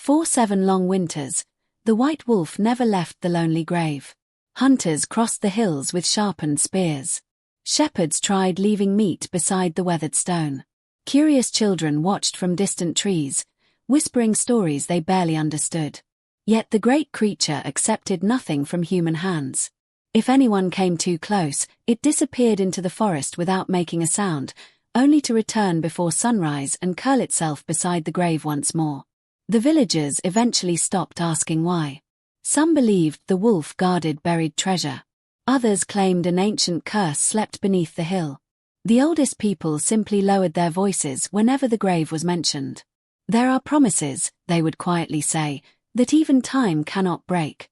For 7 long winters, the white wolf never left the lonely grave. Hunters crossed the hills with sharpened spears. Shepherds tried leaving meat beside the weathered stone. Curious children watched from distant trees, whispering stories they barely understood. Yet the great creature accepted nothing from human hands. If anyone came too close, it disappeared into the forest without making a sound, only to return before sunrise and curl itself beside the grave once more. The villagers eventually stopped asking why. Some believed the wolf guarded buried treasure. Others claimed an ancient curse slept beneath the hill. The oldest people simply lowered their voices whenever the grave was mentioned. There are promises, they would quietly say, that even time cannot break.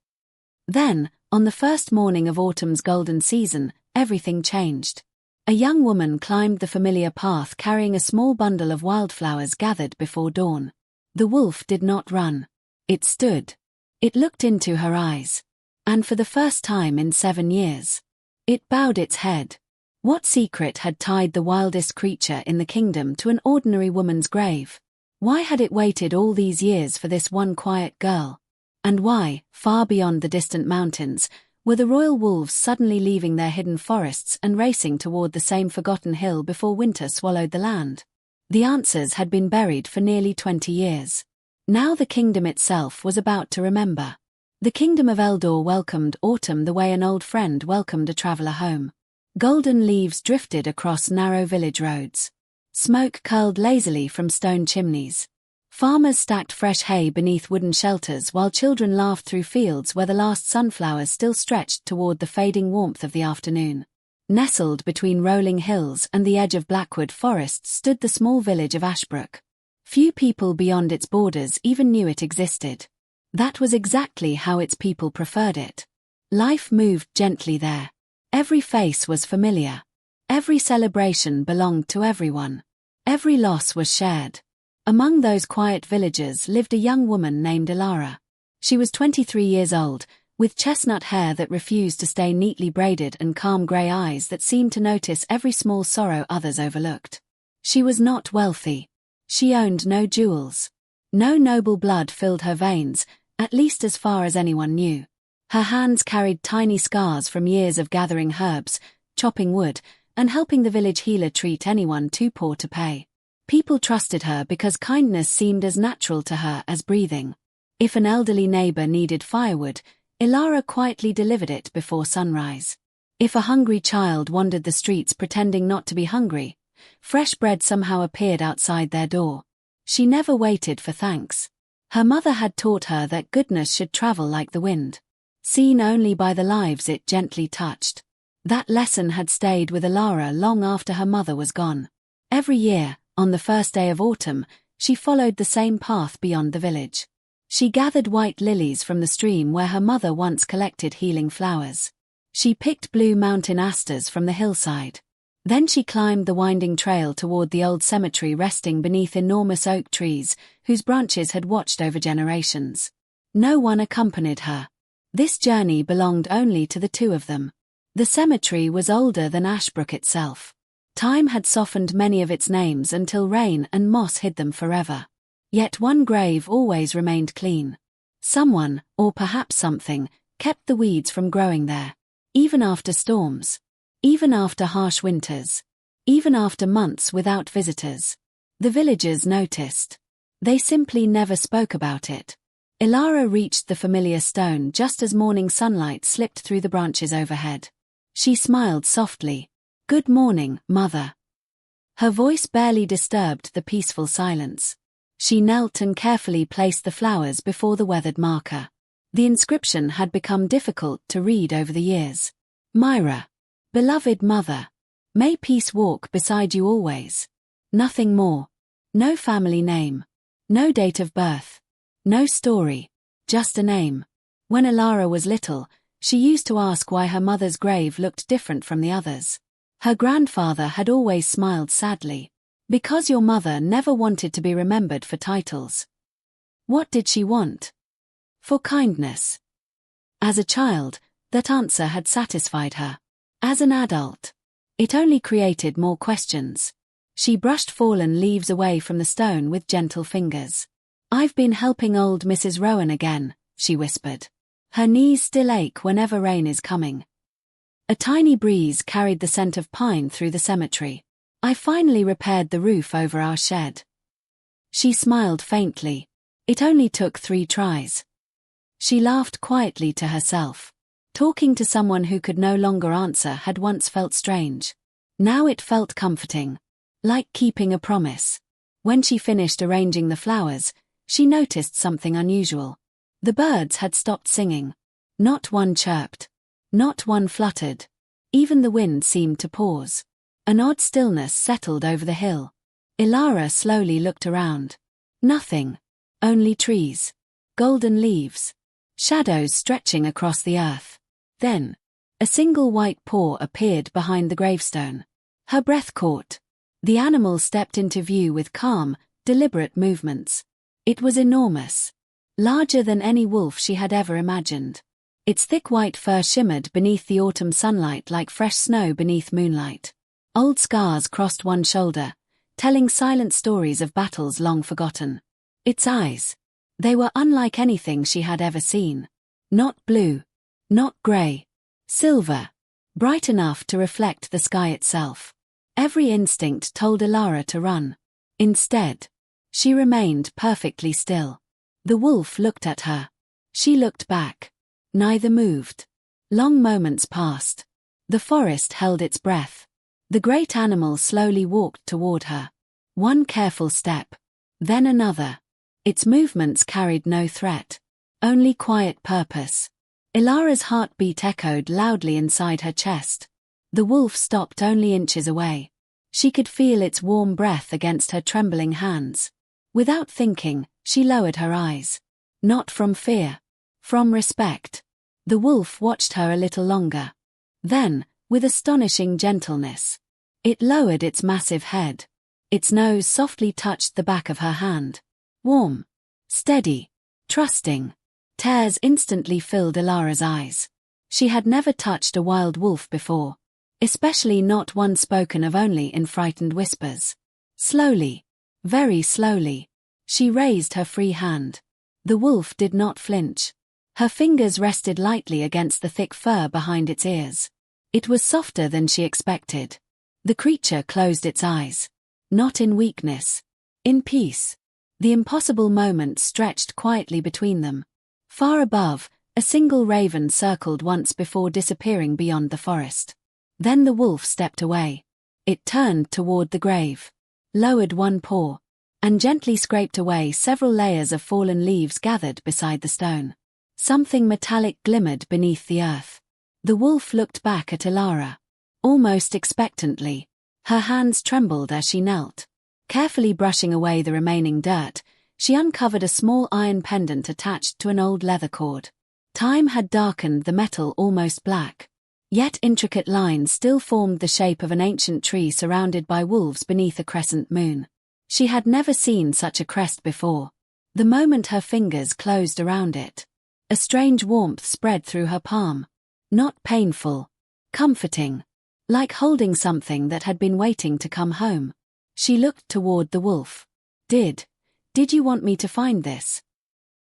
Then, on the first morning of autumn's golden season, everything changed. A young woman climbed the familiar path carrying a small bundle of wildflowers gathered before dawn. The wolf did not run. It stood. It looked into her eyes. And for the first time in 7 years, it bowed its head. What secret had tied the wildest creature in the kingdom to an ordinary woman's grave? Why had it waited all these years for this one quiet girl? And why, far beyond the distant mountains, were the royal wolves suddenly leaving their hidden forests and racing toward the same forgotten hill before winter swallowed the land? The answers had been buried for nearly 20 years. Now the kingdom itself was about to remember. The kingdom of Eldor welcomed autumn the way an old friend welcomed a traveler home. Golden leaves drifted across narrow village roads. Smoke curled lazily from stone chimneys. Farmers stacked fresh hay beneath wooden shelters while children laughed through fields where the last sunflowers still stretched toward the fading warmth of the afternoon. Nestled between rolling hills and the edge of Blackwood Forest stood the small village of Ashbrook. Few people beyond its borders even knew it existed. That was exactly how its people preferred it. Life moved gently there. Every face was familiar. Every celebration belonged to everyone. Every loss was shared. Among those quiet villagers lived a young woman named Elara. She was 23 years old, with chestnut hair that refused to stay neatly braided and calm grey eyes that seemed to notice every small sorrow others overlooked. She was not wealthy. She owned no jewels. No noble blood filled her veins, at least as far as anyone knew. Her hands carried tiny scars from years of gathering herbs, chopping wood, and helping the village healer treat anyone too poor to pay. People trusted her because kindness seemed as natural to her as breathing. If an elderly neighbor needed firewood, Elara quietly delivered it before sunrise. If a hungry child wandered the streets pretending not to be hungry, fresh bread somehow appeared outside their door. She never waited for thanks. Her mother had taught her that goodness should travel like the wind, seen only by the lives it gently touched. That lesson had stayed with Elara long after her mother was gone. Every year, on the first day of autumn, she followed the same path beyond the village. She gathered white lilies from the stream where her mother once collected healing flowers. She picked blue mountain asters from the hillside. Then she climbed the winding trail toward the old cemetery resting beneath enormous oak trees, whose branches had watched over generations. No one accompanied her. This journey belonged only to the two of them. The cemetery was older than Ashbrook itself. Time had softened many of its names until rain and moss hid them forever. Yet one grave always remained clean. Someone, or perhaps something, kept the weeds from growing there. Even after storms. Even after harsh winters. Even after months without visitors. The villagers noticed. They simply never spoke about it. Elara reached the familiar stone just as morning sunlight slipped through the branches overhead. She smiled softly. "Good morning, Mother." Her voice barely disturbed the peaceful silence. She knelt and carefully placed the flowers before the weathered marker. The inscription had become difficult to read over the years. Myra. Beloved Mother. May peace walk beside you always. Nothing more. No family name. No date of birth. No story. Just a name. When Elara was little, she used to ask why her mother's grave looked different from the others. Her grandfather had always smiled sadly. Because your mother never wanted to be remembered for titles. What did she want? For kindness. As a child, that answer had satisfied her. As an adult, it only created more questions. She brushed fallen leaves away from the stone with gentle fingers. "I've been helping old Mrs. Rowan again," she whispered. "Her knees still ache whenever rain is coming." A tiny breeze carried the scent of pine through the cemetery. "I finally repaired the roof over our shed." She smiled faintly. It only took 3 tries. She laughed quietly to herself. Talking to someone who could no longer answer had once felt strange. Now it felt comforting. Like keeping a promise. When she finished arranging the flowers, she noticed something unusual. The birds had stopped singing. Not one chirped. Not one fluttered. Even the wind seemed to pause. An odd stillness settled over the hill. Elara slowly looked around. Nothing. Only trees. Golden leaves. Shadows stretching across the earth. Then, a single white paw appeared behind the gravestone. Her breath caught. The animal stepped into view with calm, deliberate movements. It was enormous. Larger than any wolf she had ever imagined. Its thick white fur shimmered beneath the autumn sunlight like fresh snow beneath moonlight. Old scars crossed one shoulder, telling silent stories of battles long forgotten. Its eyes. They were unlike anything she had ever seen. Not blue. Not grey. Silver. Bright enough to reflect the sky itself. Every instinct told Elara to run. Instead, she remained perfectly still. The wolf looked at her. She looked back. Neither moved. Long moments passed. The forest held its breath. The great animal slowly walked toward her. One careful step. Then another. Its movements carried no threat. Only quiet purpose. Elara's heartbeat echoed loudly inside her chest. The wolf stopped only inches away. She could feel its warm breath against her trembling hands. Without thinking, she lowered her eyes. Not from fear. From respect. The wolf watched her a little longer. Then, with astonishing gentleness, it lowered its massive head. Its nose softly touched the back of her hand. Warm. Steady. Trusting. Tears instantly filled Elara's eyes. She had never touched a wild wolf before. Especially not one spoken of only in frightened whispers. Slowly. Very slowly. She raised her free hand. The wolf did not flinch. Her fingers rested lightly against the thick fur behind its ears. It was softer than she expected. The creature closed its eyes. Not in weakness. In peace. The impossible moment stretched quietly between them. Far above, a single raven circled once before disappearing beyond the forest. Then the wolf stepped away. It turned toward the grave. Lowered one paw. And gently scraped away several layers of fallen leaves gathered beside the stone. Something metallic glimmered beneath the earth. The wolf looked back at Elara. Almost expectantly. Her hands trembled as she knelt. Carefully brushing away the remaining dirt, she uncovered a small iron pendant attached to an old leather cord. Time had darkened the metal almost black. Yet intricate lines still formed the shape of an ancient tree surrounded by wolves beneath a crescent moon. She had never seen such a crest before. The moment her fingers closed around it, a strange warmth spread through her palm. Not painful. Comforting. Like holding something that had been waiting to come home. She looked toward the wolf. Did you want me to find this?"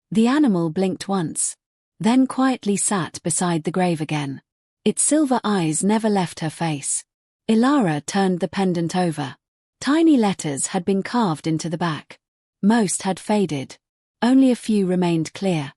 The animal blinked once. Then quietly sat beside the grave again. Its silver eyes never left her face. Elara turned the pendant over. Tiny letters had been carved into the back. Most had faded. Only a few remained clear.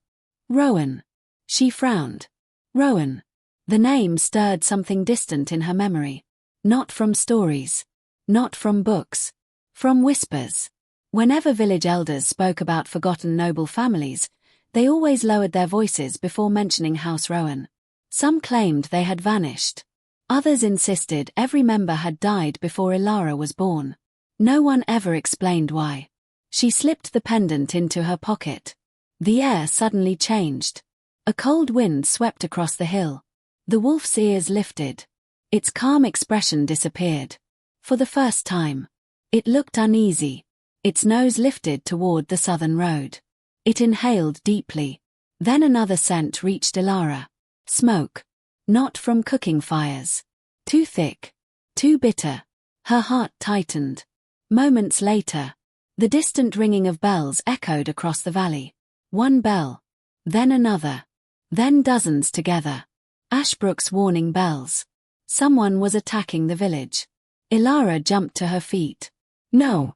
Rowan. She frowned. Rowan. The name stirred something distant in her memory. Not from stories. Not from books. From whispers. Whenever village elders spoke about forgotten noble families, they always lowered their voices before mentioning House Rowan. Some claimed they had vanished. Others insisted every member had died before Elara was born. No one ever explained why. She slipped the pendant into her pocket. The air suddenly changed. A cold wind swept across the hill. The wolf's ears lifted. Its calm expression disappeared. For the first time. It looked uneasy. Its nose lifted toward the southern road. It inhaled deeply. Then another scent reached Elara. Smoke. Not from cooking fires. Too thick. Too bitter. Her heart tightened. Moments later, The distant ringing of bells echoed across the valley. One bell. Then another. Then dozens together. Ashbrook's warning bells. Someone was attacking the village. Elara jumped to her feet. No.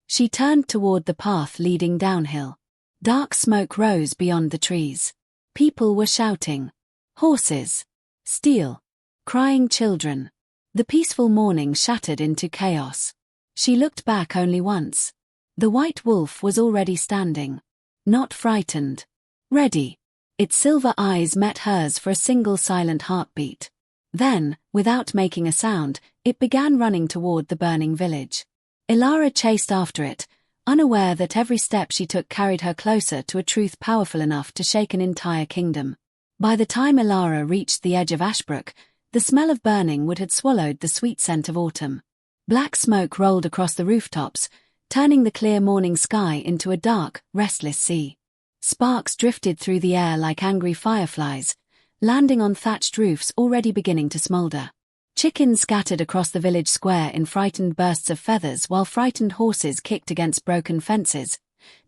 She turned toward the path leading downhill. Dark smoke rose beyond the trees. People were shouting. Horses. Steel. Crying children. The peaceful morning shattered into chaos. She looked back only once. The white wolf was already standing. Not frightened. Ready. Its silver eyes met hers for a single silent heartbeat. Then, without making a sound, it began running toward the burning village. Elara chased after it, unaware that every step she took carried her closer to a truth powerful enough to shake an entire kingdom. By the time Elara reached the edge of Ashbrook, the smell of burning wood had swallowed the sweet scent of autumn. Black smoke rolled across the rooftops, turning the clear morning sky into a dark, restless sea. Sparks drifted through the air like angry fireflies, landing on thatched roofs already beginning to smolder. Chickens scattered across the village square in frightened bursts of feathers while frightened horses kicked against broken fences,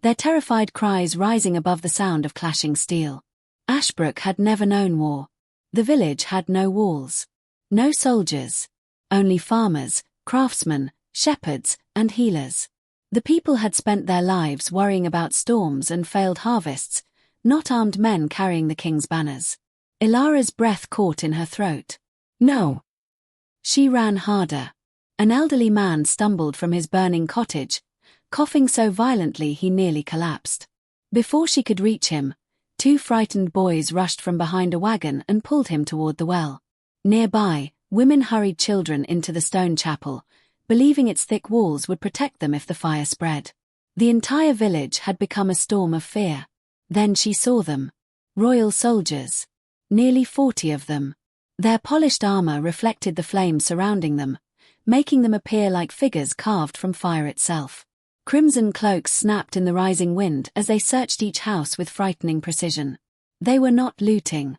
their terrified cries rising above the sound of clashing steel. Ashbrook had never known war. The village had no walls. No soldiers. Only farmers, craftsmen, shepherds, and healers. The people had spent their lives worrying about storms and failed harvests, not armed men carrying the king's banners. Elara's breath caught in her throat. No. She ran harder. An elderly man stumbled from his burning cottage, coughing so violently he nearly collapsed. Before she could reach him, two frightened boys rushed from behind a wagon and pulled him toward the well. Nearby, women hurried children into the stone chapel, believing its thick walls would protect them if the fire spread. The entire village had become a storm of fear. Then she saw them. Royal soldiers. Nearly 40 of them. Their polished armor reflected the flames surrounding them, making them appear like figures carved from fire itself. Crimson cloaks snapped in the rising wind as they searched each house with frightening precision. They were not looting.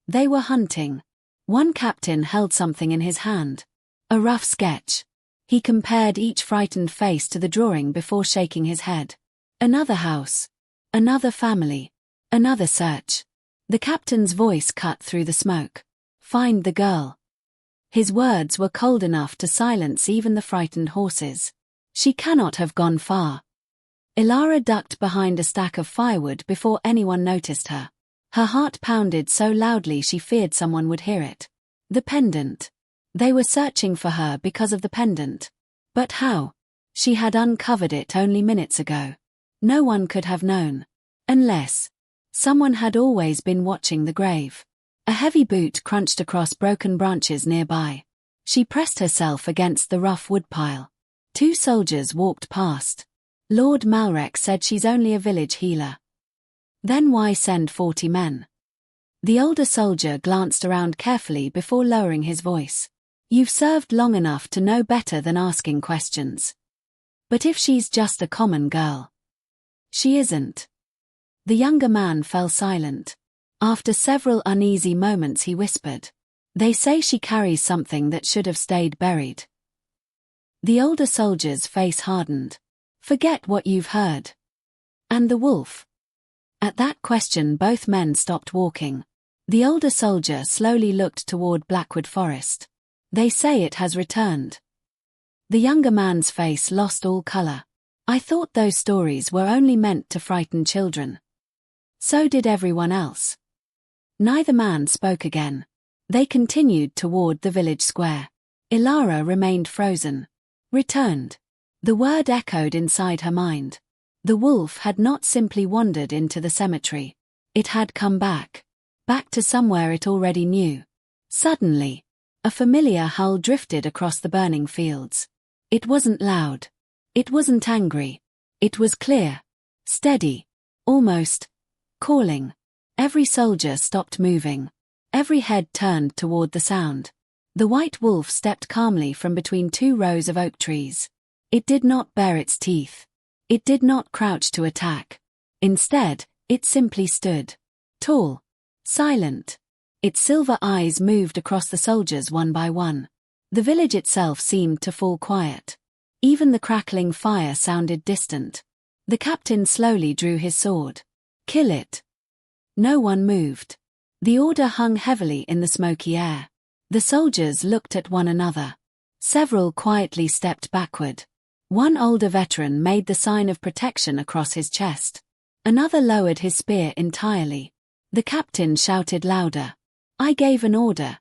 They were hunting. One captain held something in his hand. A rough sketch. He compared each frightened face to the drawing before shaking his head. Another house. Another family. Another search. The captain's voice cut through the smoke. Find the girl. His words were cold enough to silence even the frightened horses. She cannot have gone far. Elara ducked behind a stack of firewood before anyone noticed her. Her heart pounded so loudly she feared someone would hear it. The pendant. They were searching for her because of the pendant. But how? She had uncovered it only minutes ago. No one could have known. Unless someone had always been watching the grave. A heavy boot crunched across broken branches nearby. She pressed herself against the rough woodpile. 2 soldiers walked past. Lord Malrek said she's only a village healer. Then why send 40 men? The older soldier glanced around carefully before lowering his voice. You've served long enough to know better than asking questions. But if she's just a common girl. She isn't. The younger man fell silent. After several uneasy moments he whispered. They say she carries something that should have stayed buried. The older soldier's face hardened. Forget what you've heard. And the wolf? At that question both men stopped walking. The older soldier slowly looked toward Blackwood Forest. They say it has returned. The younger man's face lost all color. I thought those stories were only meant to frighten children. So did everyone else. Neither man spoke again. They continued toward the village square. Elara remained frozen. Returned. The word echoed inside her mind. The wolf had not simply wandered into the cemetery. It had come back. Back to somewhere it already knew. Suddenly, a familiar howl drifted across the burning fields. It wasn't loud. It wasn't angry. It was clear. Steady. Almost calling. Every soldier stopped moving. Every head turned toward the sound. The white wolf stepped calmly from between 2 rows of oak trees. It did not bare its teeth. It did not crouch to attack. Instead, it simply stood. Tall. Silent. Its silver eyes moved across the soldiers one by one. The village itself seemed to fall quiet. Even the crackling fire sounded distant. The captain slowly drew his sword. "Kill it." No one moved. The order hung heavily in the smoky air. The soldiers looked at one another. Several quietly stepped backward. One older veteran made the sign of protection across his chest. Another lowered his spear entirely. The captain shouted louder. "I gave an order."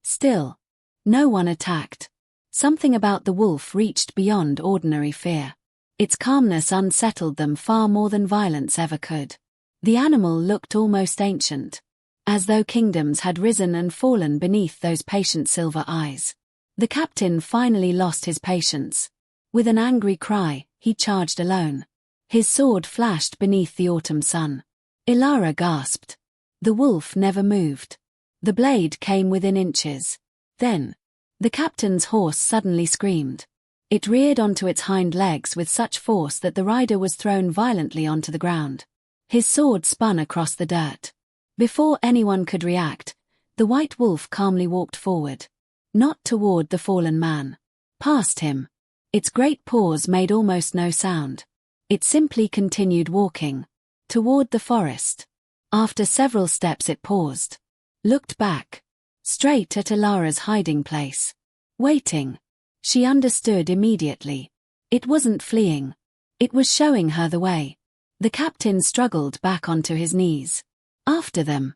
Still, no one attacked. Something about the wolf reached beyond ordinary fear. Its calmness unsettled them far more than violence ever could. The animal looked almost ancient, as though kingdoms had risen and fallen beneath those patient silver eyes. The captain finally lost his patience. With an angry cry, he charged alone. His sword flashed beneath the autumn sun. Elara gasped. The wolf never moved. The blade came within inches. Then, the captain's horse suddenly screamed. It reared onto its hind legs with such force that the rider was thrown violently onto the ground. His sword spun across the dirt. Before anyone could react, the white wolf calmly walked forward. Not toward the fallen man. Past him. Its great paws made almost no sound. It simply continued walking. Toward the forest. After several steps it paused. Looked back. Straight at Elara's hiding place. Waiting. She understood immediately. It wasn't fleeing. It was showing her the way. The captain struggled back onto his knees. After them.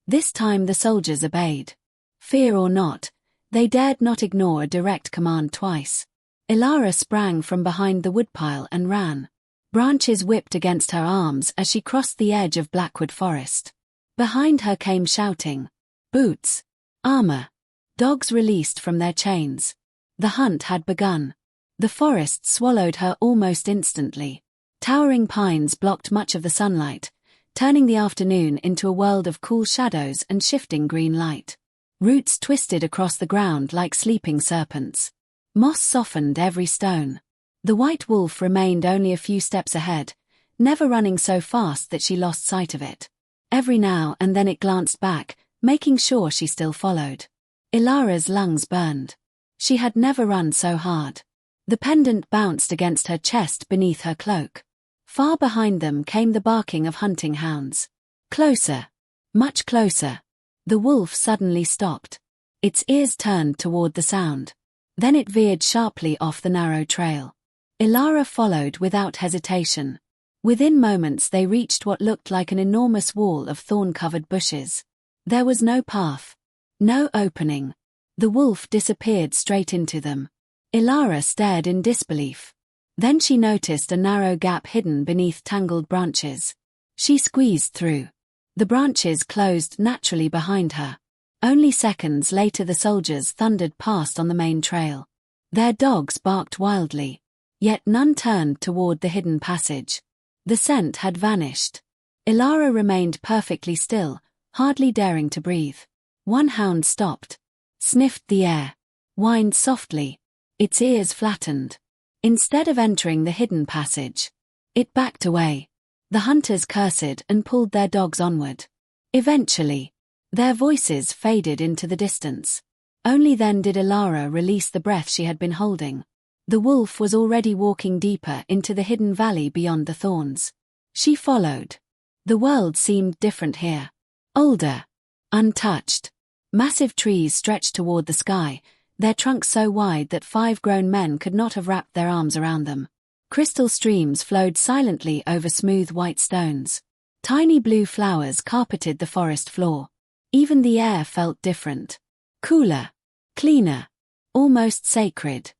This time the soldiers obeyed. Fear or not, they dared not ignore a direct command twice. Elara sprang from behind the woodpile and ran. Branches whipped against her arms as she crossed the edge of Blackwood Forest. Behind her came shouting. Boots. Armor. Dogs released from their chains. The hunt had begun. The forest swallowed her almost instantly. Towering pines blocked much of the sunlight, turning the afternoon into a world of cool shadows and shifting green light. Roots twisted across the ground like sleeping serpents. Moss softened every stone. The white wolf remained only a few steps ahead, never running so fast that she lost sight of it. Every now and then it glanced back, making sure she still followed. Elara's lungs burned. She had never run so hard. The pendant bounced against her chest beneath her cloak. Far behind them came the barking of hunting hounds. Closer. Much closer. The wolf suddenly stopped. Its ears turned toward the sound. Then it veered sharply off the narrow trail. Elara followed without hesitation. Within moments they reached what looked like an enormous wall of thorn-covered bushes. There was no path. No opening. The wolf disappeared straight into them. Elara stared in disbelief. Then she noticed a narrow gap hidden beneath tangled branches. She squeezed through. The branches closed naturally behind her. Only seconds later the soldiers thundered past on the main trail. Their dogs barked wildly. Yet none turned toward the hidden passage. The scent had vanished. Elara remained perfectly still, hardly daring to breathe. One hound stopped. Sniffed the air. Whined softly. Its ears flattened. Instead of entering the hidden passage, it backed away. The hunters cursed and pulled their dogs onward. Eventually, their voices faded into the distance. Only then did Elara release the breath she had been holding. The wolf was already walking deeper into the hidden valley beyond the thorns. She followed. The world seemed different here. Older. Untouched. Massive trees stretched toward the sky, their trunks so wide that 5 grown men could not have wrapped their arms around them. Crystal streams flowed silently over smooth white stones. Tiny blue flowers carpeted the forest floor. Even the air felt different. Cooler. Cleaner. Almost sacred.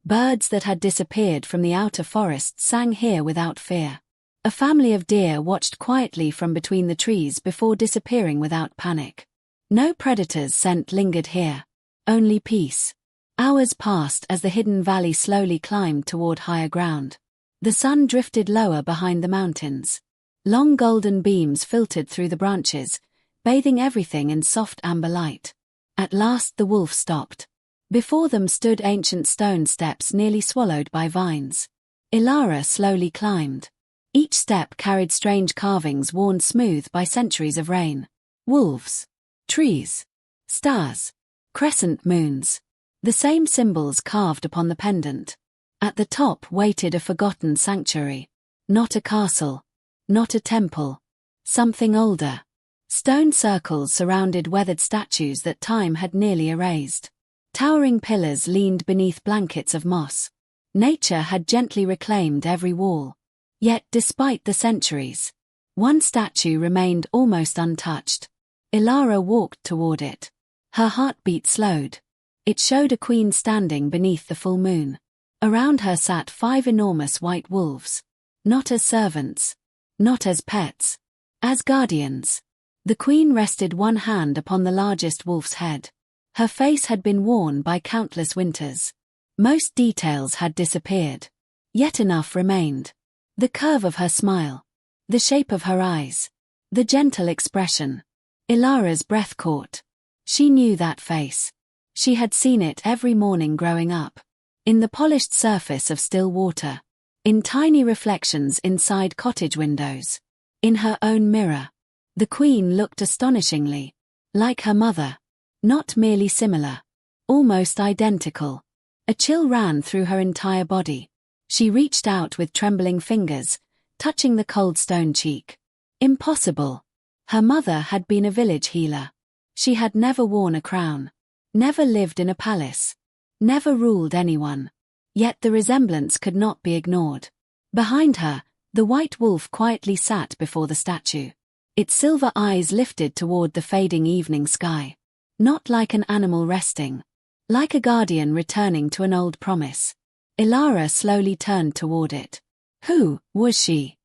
Birds that had disappeared from the outer forest sang here without fear. A family of deer watched quietly from between the trees before disappearing without panic. No predators' scent lingered here. Only peace. Hours passed as the hidden valley slowly climbed toward higher ground. The sun drifted lower behind the mountains. Long golden beams filtered through the branches, bathing everything in soft amber light. At last the wolf stopped. Before them stood ancient stone steps nearly swallowed by vines. Elara slowly climbed. Each step carried strange carvings worn smooth by centuries of rain. Wolves. Trees. Stars. Crescent moons. The same symbols carved upon the pendant. At the top waited a forgotten sanctuary. Not a castle. Not a temple. Something older. Stone circles surrounded weathered statues that time had nearly erased. Towering pillars leaned beneath blankets of moss. Nature had gently reclaimed every wall. Yet despite the centuries, one statue remained almost untouched. Elara walked toward it. Her heartbeat slowed. It showed a queen standing beneath the full moon. Around her sat 5 enormous white wolves. Not as servants. Not as pets. As guardians. The queen rested one hand upon the largest wolf's head. Her face had been worn by countless winters. Most details had disappeared. Yet enough remained. The curve of her smile. The shape of her eyes. The gentle expression. Elara's breath caught. She knew that face. She had seen it every morning growing up. In the polished surface of still water. In tiny reflections inside cottage windows. In her own mirror. The queen looked astonishingly. Like her mother. Not merely similar. Almost identical. A chill ran through her entire body. She reached out with trembling fingers, touching the cold stone cheek. Impossible. Her mother had been a village healer. She had never worn a crown. Never lived in a palace. Never ruled anyone. Yet the resemblance could not be ignored. Behind her, the white wolf quietly sat before the statue. Its silver eyes lifted toward the fading evening sky. Not like an animal resting. Like a guardian returning to an old promise. Elara slowly turned toward it. Who was she?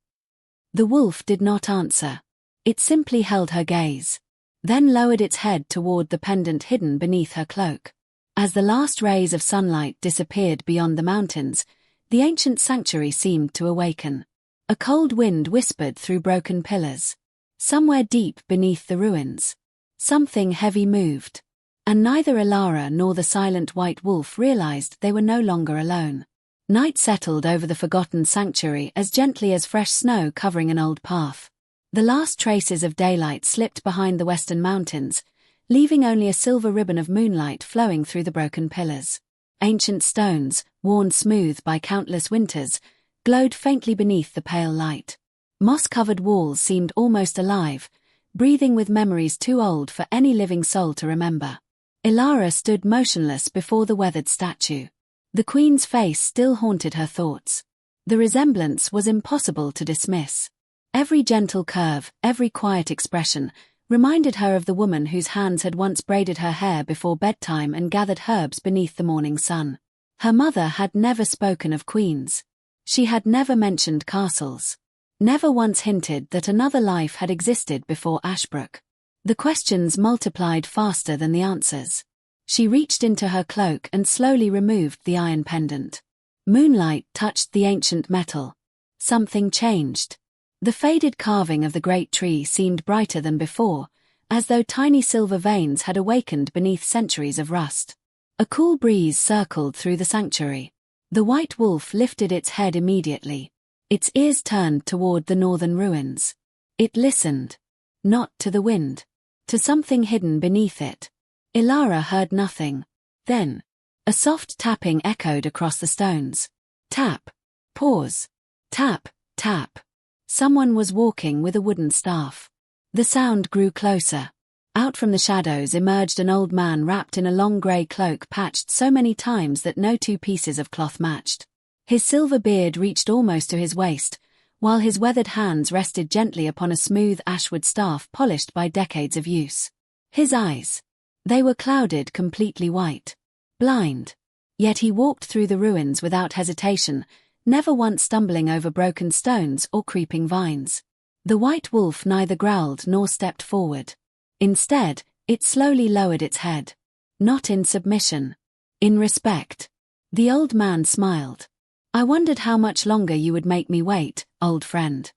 The wolf did not answer. It simply held her gaze. Then lowered its head toward the pendant hidden beneath her cloak. As the last rays of sunlight disappeared beyond the mountains, the ancient sanctuary seemed to awaken. A cold wind whispered through broken pillars. Somewhere deep beneath the ruins. Something heavy moved. And neither Elara nor the silent white wolf realized they were no longer alone. Night settled over the forgotten sanctuary as gently as fresh snow covering an old path. The last traces of daylight slipped behind the western mountains, leaving only a silver ribbon of moonlight flowing through the broken pillars. Ancient stones, worn smooth by countless winters, glowed faintly beneath the pale light. Moss-covered walls seemed almost alive, breathing with memories too old for any living soul to remember. Elara stood motionless before the weathered statue. The queen's face still haunted her thoughts. The resemblance was impossible to dismiss. Every gentle curve, every quiet expression, reminded her of the woman whose hands had once braided her hair before bedtime and gathered herbs beneath the morning sun. Her mother had never spoken of queens. She had never mentioned castles. Never once hinted that another life had existed before Ashbrook. The questions multiplied faster than the answers. She reached into her cloak and slowly removed the iron pendant. Moonlight touched the ancient metal. Something changed. The faded carving of the great tree seemed brighter than before, as though tiny silver veins had awakened beneath centuries of rust. A cool breeze circled through the sanctuary. The white wolf lifted its head immediately. Its ears turned toward the northern ruins. It listened. Not to the wind. To something hidden beneath it. Elara heard nothing. Then, a soft tapping echoed across the stones. Tap. Pause. Tap, tap. Someone was walking with a wooden staff. The sound grew closer. Out from the shadows emerged an old man wrapped in a long grey cloak patched so many times that no two pieces of cloth matched. His silver beard reached almost to his waist, while his weathered hands rested gently upon a smooth ashwood staff polished by decades of use. His eyes. They were clouded completely white. Blind. Yet he walked through the ruins without hesitation, never once stumbling over broken stones or creeping vines. The white wolf neither growled nor stepped forward. Instead, it slowly lowered its head. Not in submission. In respect. The old man smiled. I wondered how much longer you would make me wait, old friend.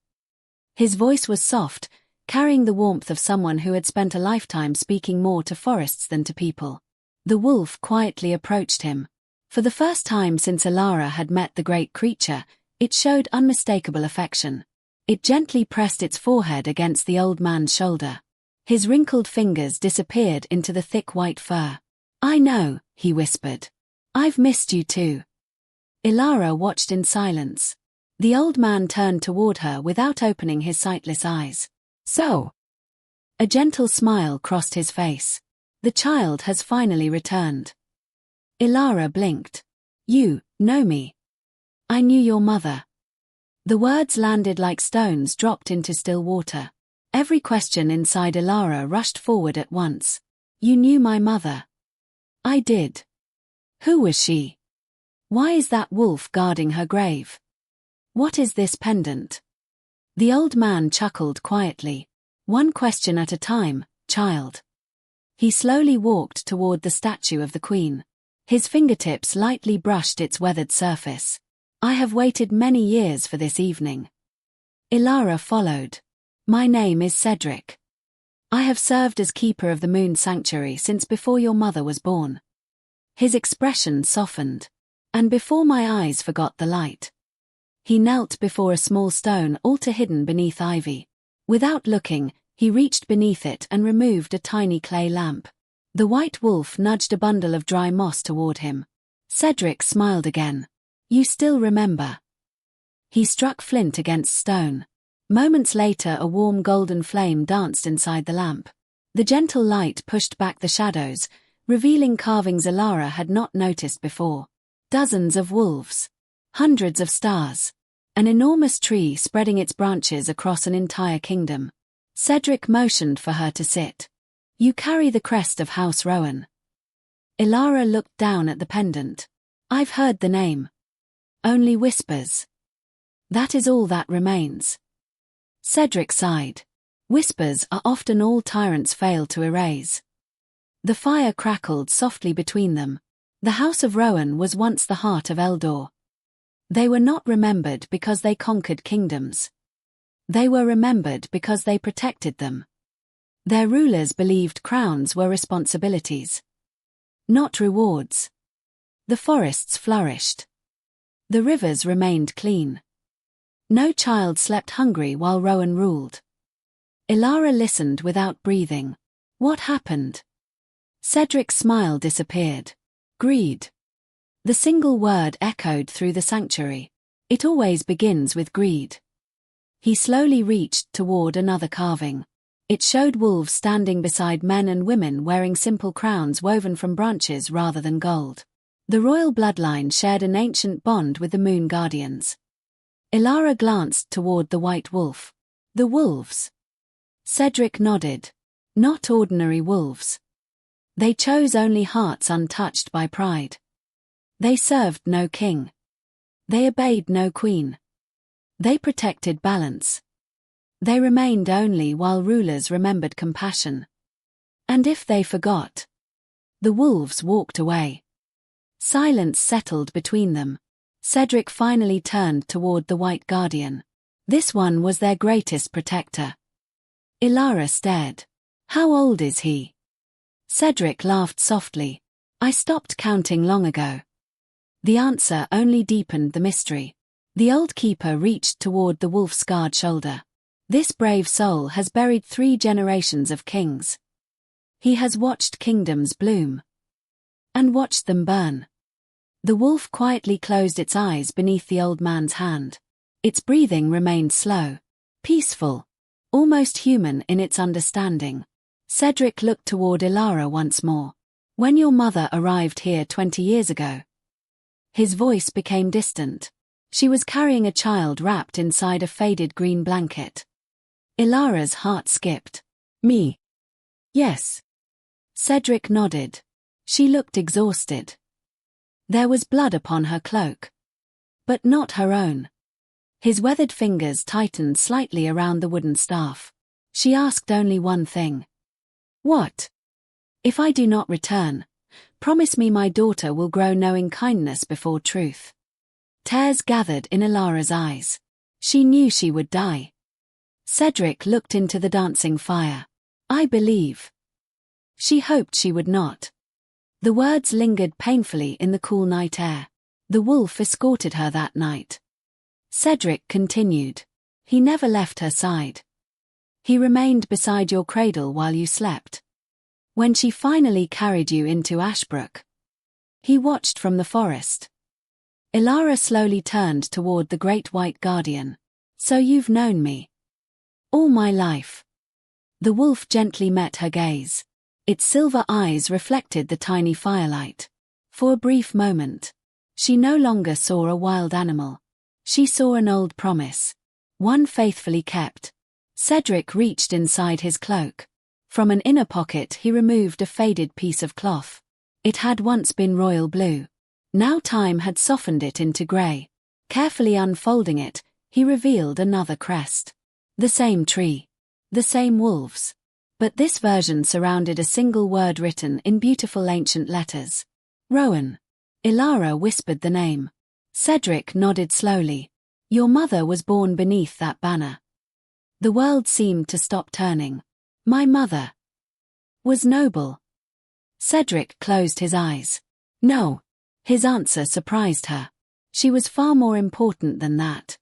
His voice was soft, carrying the warmth of someone who had spent a lifetime speaking more to forests than to people. The wolf quietly approached him. For the first time since Elara had met the great creature, it showed unmistakable affection. It gently pressed its forehead against the old man's shoulder. His wrinkled fingers disappeared into the thick white fur. I know, he whispered. I've missed you too. Elara watched in silence. The old man turned toward her without opening his sightless eyes. So? A gentle smile crossed his face. The child has finally returned. Elara blinked. You know me. I knew your mother. The words landed like stones dropped into still water. Every question inside Elara rushed forward at once. You knew my mother. I did. Who was she? Why is that wolf guarding her grave? What is this pendant? The old man chuckled quietly. One question at a time, child. He slowly walked toward the statue of the queen. His fingertips lightly brushed its weathered surface. I have waited many years for this evening. Elara followed. My name is Cedric. I have served as keeper of the moon sanctuary since before your mother was born. His expression softened. And before my eyes forgot the light. He knelt before a small stone altar hidden beneath ivy. Without looking, he reached beneath it and removed a tiny clay lamp. The white wolf nudged a bundle of dry moss toward him. Cedric smiled again. You still remember. He struck flint against stone. Moments later a warm golden flame danced inside the lamp. The gentle light pushed back the shadows, revealing carvings Elara had not noticed before. Dozens of wolves. Hundreds of stars. An enormous tree spreading its branches across an entire kingdom. Cedric motioned for her to sit. You carry the crest of House Rowan. Elara looked down at the pendant. I've heard the name. Only whispers. That is all that remains. Cedric sighed. Whispers are often all tyrants fail to erase. The fire crackled softly between them. The House of Rowan was once the heart of Eldor. They were not remembered because they conquered kingdoms. They were remembered because they protected them. Their rulers believed crowns were responsibilities, not rewards. The forests flourished. The rivers remained clean. No child slept hungry while Rowan ruled. Elara listened without breathing. What happened? Cedric's smile disappeared. Greed. The single word echoed through the sanctuary. It always begins with greed. He slowly reached toward another carving. It showed wolves standing beside men and women wearing simple crowns woven from branches rather than gold. The royal bloodline shared an ancient bond with the moon guardians. Elara glanced toward the white wolf. The wolves. Cedric nodded. Not ordinary wolves. They chose only hearts untouched by pride. They served no king. They obeyed no queen. They protected balance. They remained only while rulers remembered compassion. And if they forgot, the wolves walked away. Silence settled between them. Cedric finally turned toward the white guardian. This one was their greatest protector. Elara stared. How old is he? Cedric laughed softly. I stopped counting long ago. The answer only deepened the mystery. The old keeper reached toward the wolf-scarred shoulder. This brave soul has buried 3 generations of kings. He has watched kingdoms bloom. And watched them burn. The wolf quietly closed its eyes beneath the old man's hand. Its breathing remained slow, peaceful, almost human in its understanding. Cedric looked toward Elara once more. When your mother arrived here 20 years ago. His voice became distant. She was carrying a child wrapped inside a faded green blanket. Elara's heart skipped. Me? Yes. Cedric nodded. She looked exhausted. There was blood upon her cloak. But not her own. His weathered fingers tightened slightly around the wooden staff. She asked only one thing. What? If I do not return, promise me my daughter will grow knowing kindness before truth. Tears gathered in Elara's eyes. She knew she would die. Cedric looked into the dancing fire. I believe. She hoped she would not. The words lingered painfully in the cool night air. The wolf escorted her that night. Cedric continued. He never left her side. He remained beside your cradle while you slept. When she finally carried you into Ashbrook. He watched from the forest. Elara slowly turned toward the great white guardian. So you've known me all my life. The wolf gently met her gaze. Its silver eyes reflected the tiny firelight. For a brief moment, she no longer saw a wild animal. She saw an old promise, one faithfully kept. Cedric reached inside his cloak. From an inner pocket he removed a faded piece of cloth. It had once been royal blue. Now time had softened it into grey. Carefully unfolding it, he revealed another crest. The same tree. The same wolves. But this version surrounded a single word written in beautiful ancient letters. Rowan. Elara whispered the name. Cedric nodded slowly. Your mother was born beneath that banner. The world seemed to stop turning. My mother was noble. Cedric closed his eyes. No. His answer surprised her. She was far more important than that.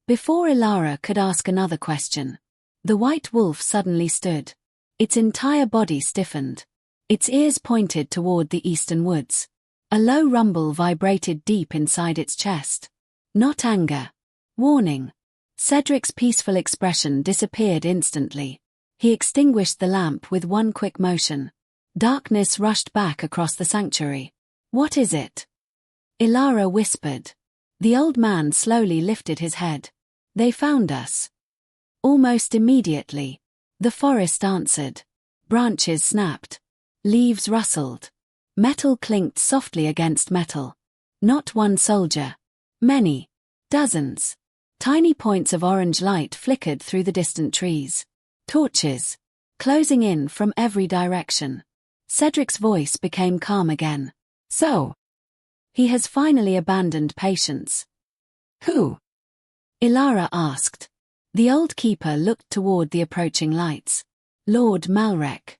Before Elara could ask another question, the white wolf suddenly stood. Its entire body stiffened. Its ears pointed toward the eastern woods. A low rumble vibrated deep inside its chest. Not anger. Warning. Cedric's peaceful expression disappeared instantly. He extinguished the lamp with one quick motion. Darkness rushed back across the sanctuary. What is it? Elara whispered. The old man slowly lifted his head. They found us. Almost immediately, the forest answered. Branches snapped. Leaves rustled. Metal clinked softly against metal. Not one soldier. Many. Dozens. Tiny points of orange light flickered through the distant trees. Torches. Closing in from every direction. Cedric's voice became calm again. So. He has finally abandoned patience. Who? Elara asked. The old keeper looked toward the approaching lights. Lord Malrek.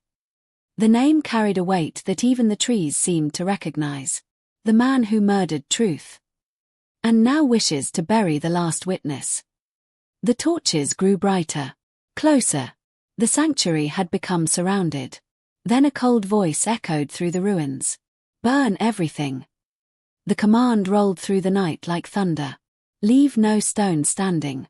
The name carried a weight that even the trees seemed to recognize. The man who murdered truth. And now wishes to bury the last witness. The torches grew brighter. Closer. The sanctuary had become surrounded. Then a cold voice echoed through the ruins. Burn everything. The command rolled through the night like thunder. Leave no stone standing.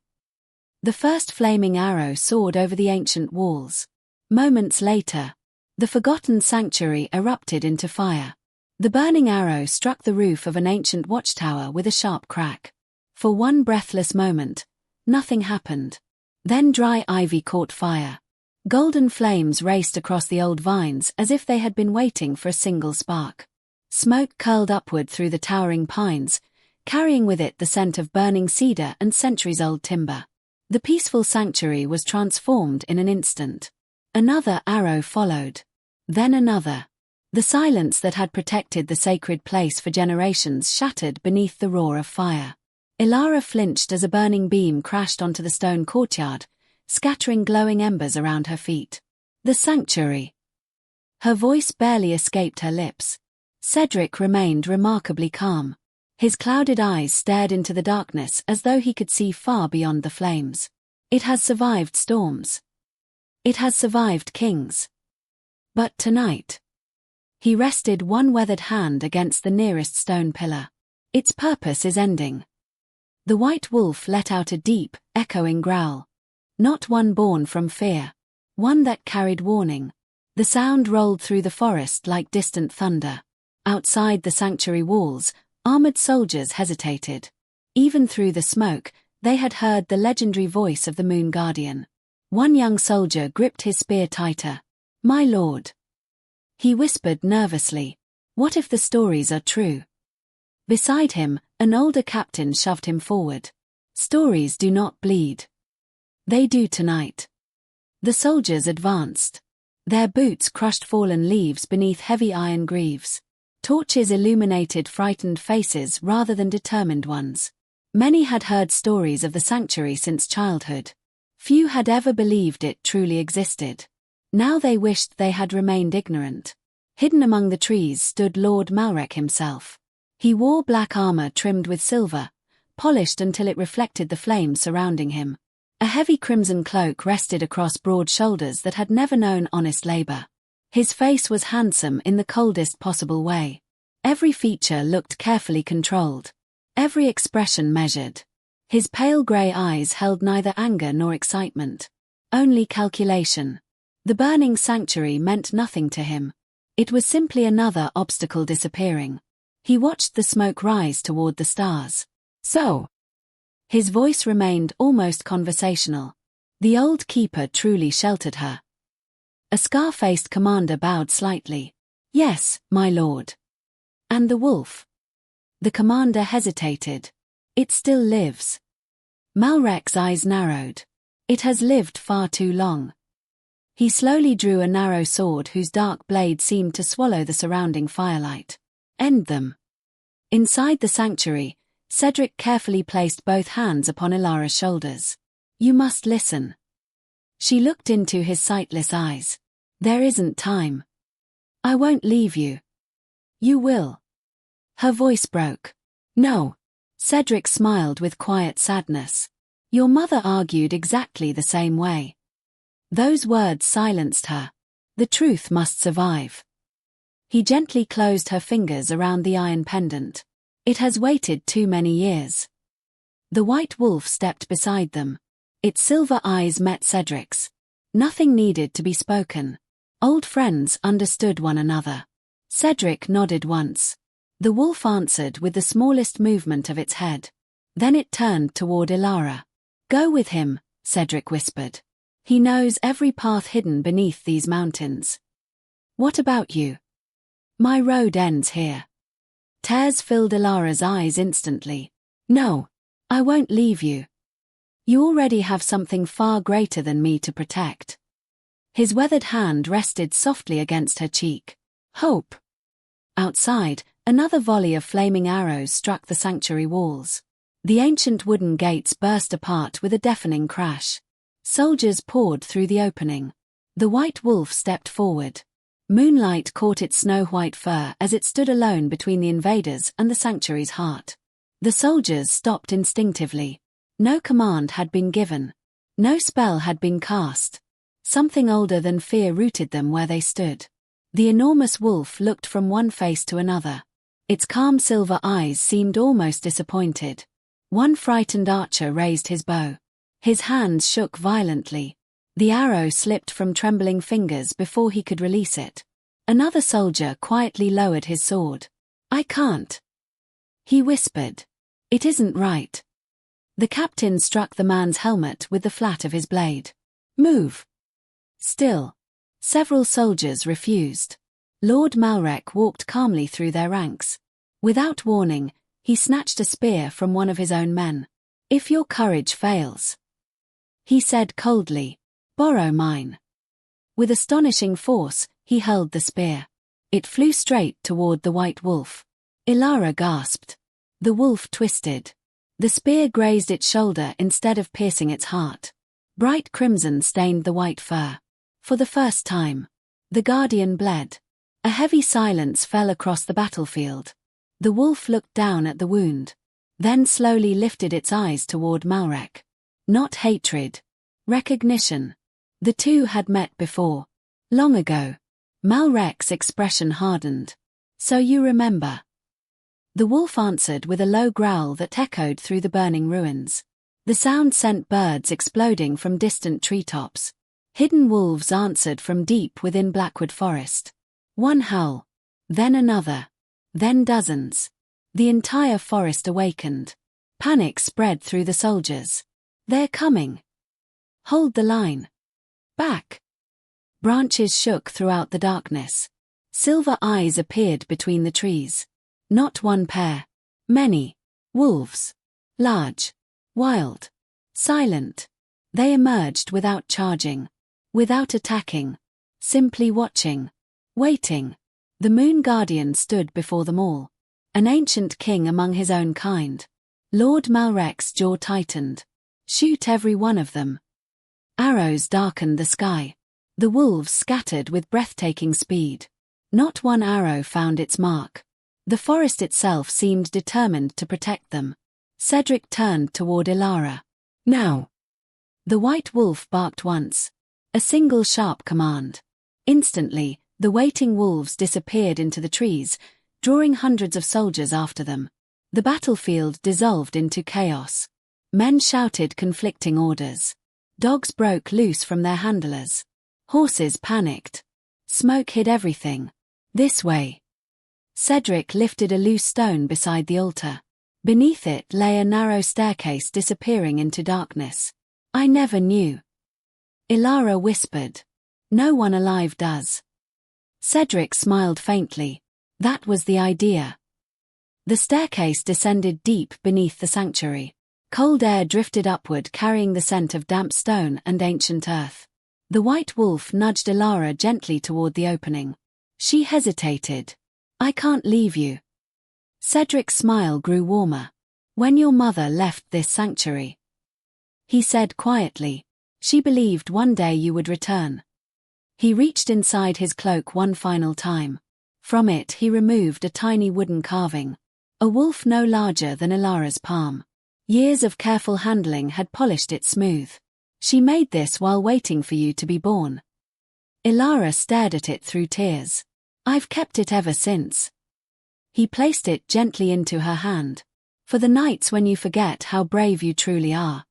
The first flaming arrow soared over the ancient walls. Moments later, the forgotten sanctuary erupted into fire. The burning arrow struck the roof of an ancient watchtower with a sharp crack. For one breathless moment, nothing happened. Then dry ivy caught fire. Golden flames raced across the old vines as if they had been waiting for a single spark. Smoke curled upward through the towering pines, carrying with it the scent of burning cedar and centuries-old timber. The peaceful sanctuary was transformed in an instant. Another arrow followed. Then another. The silence that had protected the sacred place for generations shattered beneath the roar of fire. Elara flinched as a burning beam crashed onto the stone courtyard, scattering glowing embers around her feet. The sanctuary. Her voice barely escaped her lips. Cedric remained remarkably calm. His clouded eyes stared into the darkness as though he could see far beyond the flames. It has survived storms. It has survived kings. But tonight. He rested one weathered hand against the nearest stone pillar. Its purpose is ending. The white wolf let out a deep, echoing growl. Not one born from fear. One that carried warning. The sound rolled through the forest like distant thunder. Outside the sanctuary walls, armored soldiers hesitated. Even through the smoke, they had heard the legendary voice of the Moon Guardian. One young soldier gripped his spear tighter. My lord. He whispered nervously. What if the stories are true? Beside him, an older captain shoved him forward. Stories do not bleed. They do tonight. The soldiers advanced. Their boots crushed fallen leaves beneath heavy iron greaves. Torches illuminated frightened faces rather than determined ones. Many had heard stories of the sanctuary since childhood. Few had ever believed it truly existed. Now they wished they had remained ignorant. Hidden among the trees stood Lord Malrek himself. He wore black armor trimmed with silver, polished until it reflected the flames surrounding him. A heavy crimson cloak rested across broad shoulders that had never known honest labor. His face was handsome in the coldest possible way. Every feature looked carefully controlled. every expression measured. His pale grey eyes held neither anger nor excitement. Only calculation. The burning sanctuary meant nothing to him. It was simply another obstacle disappearing. He watched the smoke rise toward the stars. So. His voice remained almost conversational. The old keeper truly sheltered her. A scar-faced commander bowed slightly. Yes, my lord. And the wolf? The commander hesitated. It still lives. Malrek's eyes narrowed. It has lived far too long. He slowly drew a narrow sword whose dark blade seemed to swallow the surrounding firelight. End them. Inside the sanctuary, Cedric carefully placed both hands upon Elara's shoulders. You must listen. She looked into his sightless eyes. There isn't time. I won't leave you. You will. Her voice broke. No. Cedric smiled with quiet sadness. Your mother argued exactly the same way. Those words silenced her. The truth must survive. He gently closed her fingers around the iron pendant. It has waited too many years. The white wolf stepped beside them. Its silver eyes met Cedric's. Nothing needed to be spoken. Old friends understood one another. Cedric nodded once. The wolf answered with the smallest movement of its head. Then it turned toward Elara. Go with him, Cedric whispered. He knows every path hidden beneath these mountains. What about you? My road ends here. Tears filled Elara's eyes instantly. No, I won't leave you. You already have something far greater than me to protect. His weathered hand rested softly against her cheek. Hope. Outside, another volley of flaming arrows struck the sanctuary walls. The ancient wooden gates burst apart with a deafening crash. Soldiers poured through the opening. The white wolf stepped forward. Moonlight caught its snow-white fur as it stood alone between the invaders and the sanctuary's heart. The soldiers stopped instinctively. No command had been given. No spell had been cast. Something older than fear rooted them where they stood. The enormous wolf looked from one face to another. Its calm silver eyes seemed almost disappointed. One frightened archer raised his bow. His hands shook violently. The arrow slipped from trembling fingers before he could release it. Another soldier quietly lowered his sword. I can't. He whispered. It isn't right. The captain struck the man's helmet with the flat of his blade. Move. Still. Several soldiers refused. Lord Malrek walked calmly through their ranks. Without warning, he snatched a spear from one of his own men. If your courage fails, he said coldly, borrow mine. With astonishing force, he hurled the spear. It flew straight toward the white wolf. Elara gasped. The wolf twisted. The spear grazed its shoulder instead of piercing its heart. Bright crimson stained the white fur. For the first time, the guardian bled. A heavy silence fell across the battlefield. The wolf looked down at the wound, then slowly lifted its eyes toward Malrek. Not hatred. Recognition. The two had met before. Long ago. Malrek's expression hardened. So you remember. The wolf answered with a low growl that echoed through the burning ruins. The sound sent birds exploding from distant treetops. Hidden wolves answered from deep within Blackwood Forest. One howl. Then another. Then dozens. The entire forest awakened. Panic spread through the soldiers. They're coming. Hold the line. Back. Branches shook throughout the darkness. Silver eyes appeared between the trees. Not one pair. Many. Wolves. Large. Wild. Silent. They emerged without charging. Without attacking. Simply watching. Waiting. The Moon Guardian stood before them all. An ancient king among his own kind. Lord Malrek's jaw tightened. Shoot every one of them. Arrows darkened the sky. The wolves scattered with breathtaking speed. Not one arrow found its mark. The forest itself seemed determined to protect them. Cedric turned toward Elara. Now. The white wolf barked once. A single sharp command. Instantly, the waiting wolves disappeared into the trees, drawing hundreds of soldiers after them. The battlefield dissolved into chaos. Men shouted conflicting orders. Dogs broke loose from their handlers. Horses panicked. Smoke hid everything. This way. Cedric lifted a loose stone beside the altar. Beneath it lay a narrow staircase disappearing into darkness. I never knew. Elara whispered. No one alive does. Cedric smiled faintly. That was the idea. The staircase descended deep beneath the sanctuary. Cold air drifted upward, carrying the scent of damp stone and ancient earth. The white wolf nudged Elara gently toward the opening. She hesitated. I can't leave you. Cedric's smile grew warmer. When your mother left this sanctuary, he said quietly, she believed one day you would return. He reached inside his cloak one final time. From it he removed a tiny wooden carving. A wolf no larger than Elara's palm. Years of careful handling had polished it smooth. She made this while waiting for you to be born. Elara stared at it through tears. I've kept it ever since. He placed it gently into her hand. For the nights when you forget how brave you truly are.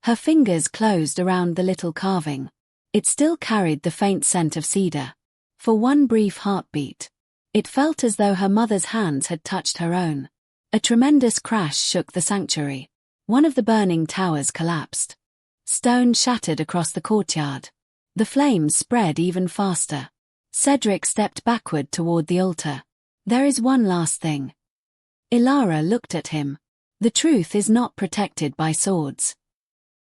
Her fingers closed around the little carving. It still carried the faint scent of cedar. For one brief heartbeat, it felt as though her mother's hands had touched her own. A tremendous crash shook the sanctuary. One of the burning towers collapsed. Stone shattered across the courtyard. The flames spread even faster. Cedric stepped backward toward the altar. There is one last thing. Elara looked at him. The truth is not protected by swords.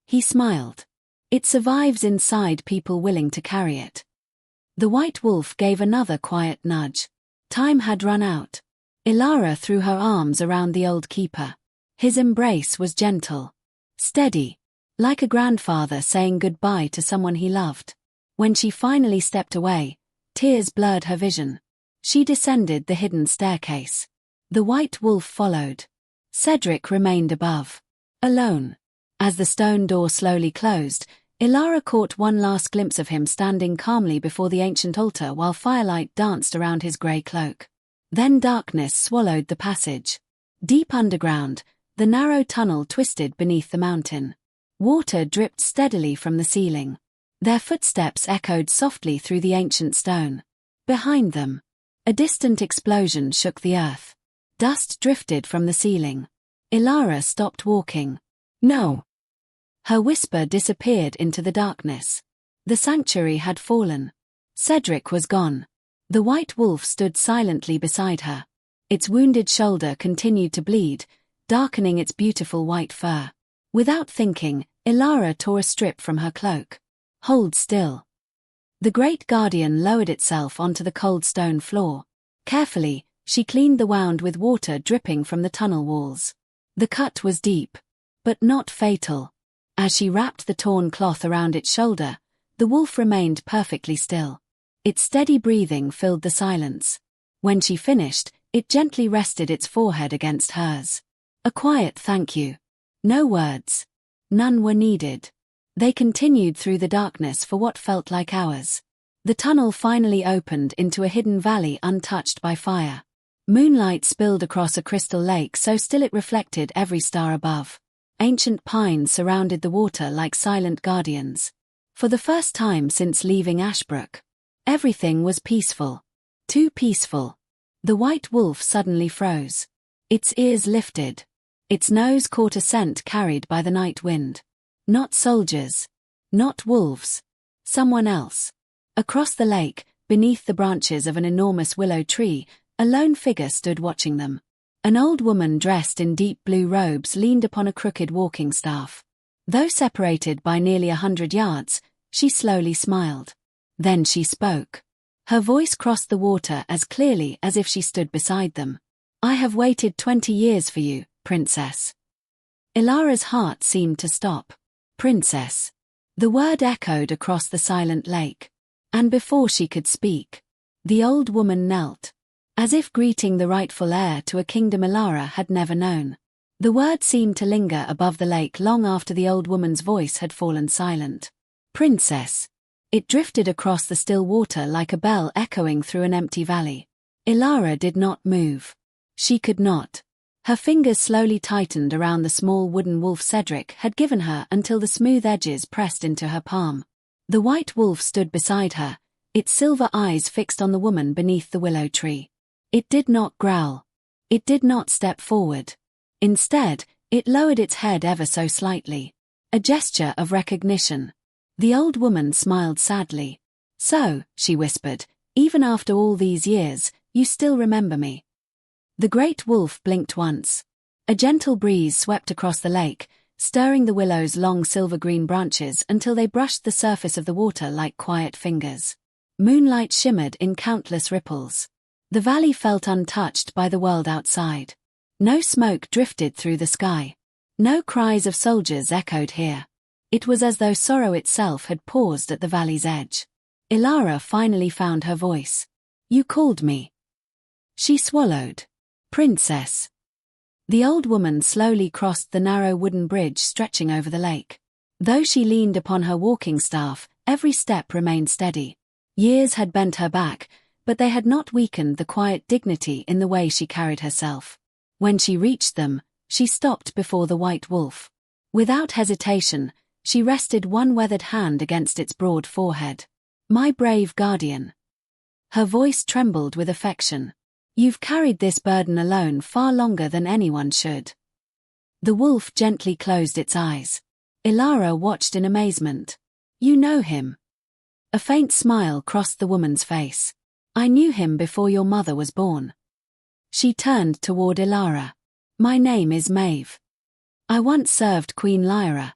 He smiled. It survives inside people willing to carry it. The white wolf gave another quiet nudge. Time had run out. Elara threw her arms around the old keeper. His embrace was gentle. Steady. Like a grandfather saying goodbye to someone he loved. When she finally stepped away, tears blurred her vision. She descended the hidden staircase. The white wolf followed. Cedric remained above. Alone. As the stone door slowly closed, Elara caught one last glimpse of him standing calmly before the ancient altar while firelight danced around his grey cloak. Then darkness swallowed the passage. Deep underground, the narrow tunnel twisted beneath the mountain. Water dripped steadily from the ceiling. Their footsteps echoed softly through the ancient stone. Behind them, a distant explosion shook the earth. Dust drifted from the ceiling. Elara stopped walking. No. Her whisper disappeared into the darkness. The sanctuary had fallen. Cedric was gone. The white wolf stood silently beside her. Its wounded shoulder continued to bleed, darkening its beautiful white fur. Without thinking, Elara tore a strip from her cloak. Hold still. The great guardian lowered itself onto the cold stone floor. Carefully, she cleaned the wound with water dripping from the tunnel walls. The cut was deep, but not fatal. As she wrapped the torn cloth around its shoulder, the wolf remained perfectly still. Its steady breathing filled the silence. When she finished, it gently rested its forehead against hers. A quiet thank you. No words. None were needed. They continued through the darkness for what felt like hours. The tunnel finally opened into a hidden valley untouched by fire. Moonlight spilled across a crystal lake so still it reflected every star above. Ancient pines surrounded the water like silent guardians. For the first time since leaving Ashbrook, everything was peaceful. Too peaceful. The white wolf suddenly froze. Its ears lifted. Its nose caught a scent carried by the night wind. Not soldiers. Not wolves. Someone else. Across the lake, beneath the branches of an enormous willow tree, a lone figure stood watching them. An old woman dressed in deep blue robes leaned upon a crooked walking staff. Though separated by nearly 100 yards, she slowly smiled. Then she spoke. Her voice crossed the water as clearly as if she stood beside them. I have waited 20 years for you, princess. Elara's heart seemed to stop. Princess. The word echoed across the silent lake. And before she could speak, the old woman knelt, as if greeting the rightful heir to a kingdom Elara had never known. The word seemed to linger above the lake long after the old woman's voice had fallen silent. Princess. It drifted across the still water like a bell echoing through an empty valley. Elara did not move. She could not. Her fingers slowly tightened around the small wooden wolf Cedric had given her until the smooth edges pressed into her palm. The white wolf stood beside her, its silver eyes fixed on the woman beneath the willow tree. It did not growl. It did not step forward. Instead, it lowered its head ever so slightly. A gesture of recognition. The old woman smiled sadly. "So," she whispered, "even after all these years, you still remember me." The great wolf blinked once. A gentle breeze swept across the lake, stirring the willow's long silver-green branches until they brushed the surface of the water like quiet fingers. Moonlight shimmered in countless ripples. The valley felt untouched by the world outside. No smoke drifted through the sky. No cries of soldiers echoed here. It was as though sorrow itself had paused at the valley's edge. Elara finally found her voice. "You called me." She swallowed. "Princess." The old woman slowly crossed the narrow wooden bridge stretching over the lake. Though she leaned upon her walking staff, every step remained steady. Years had bent her back, but they had not weakened the quiet dignity in the way she carried herself. When she reached them, she stopped before the white wolf. Without hesitation, she rested one weathered hand against its broad forehead. "My brave guardian." Her voice trembled with affection. "You've carried this burden alone far longer than anyone should." The wolf gently closed its eyes. Elara watched in amazement. "You know him?" A faint smile crossed the woman's face. "I knew him before your mother was born." She turned toward Elara. "My name is Maeve. I once served Queen Lyra."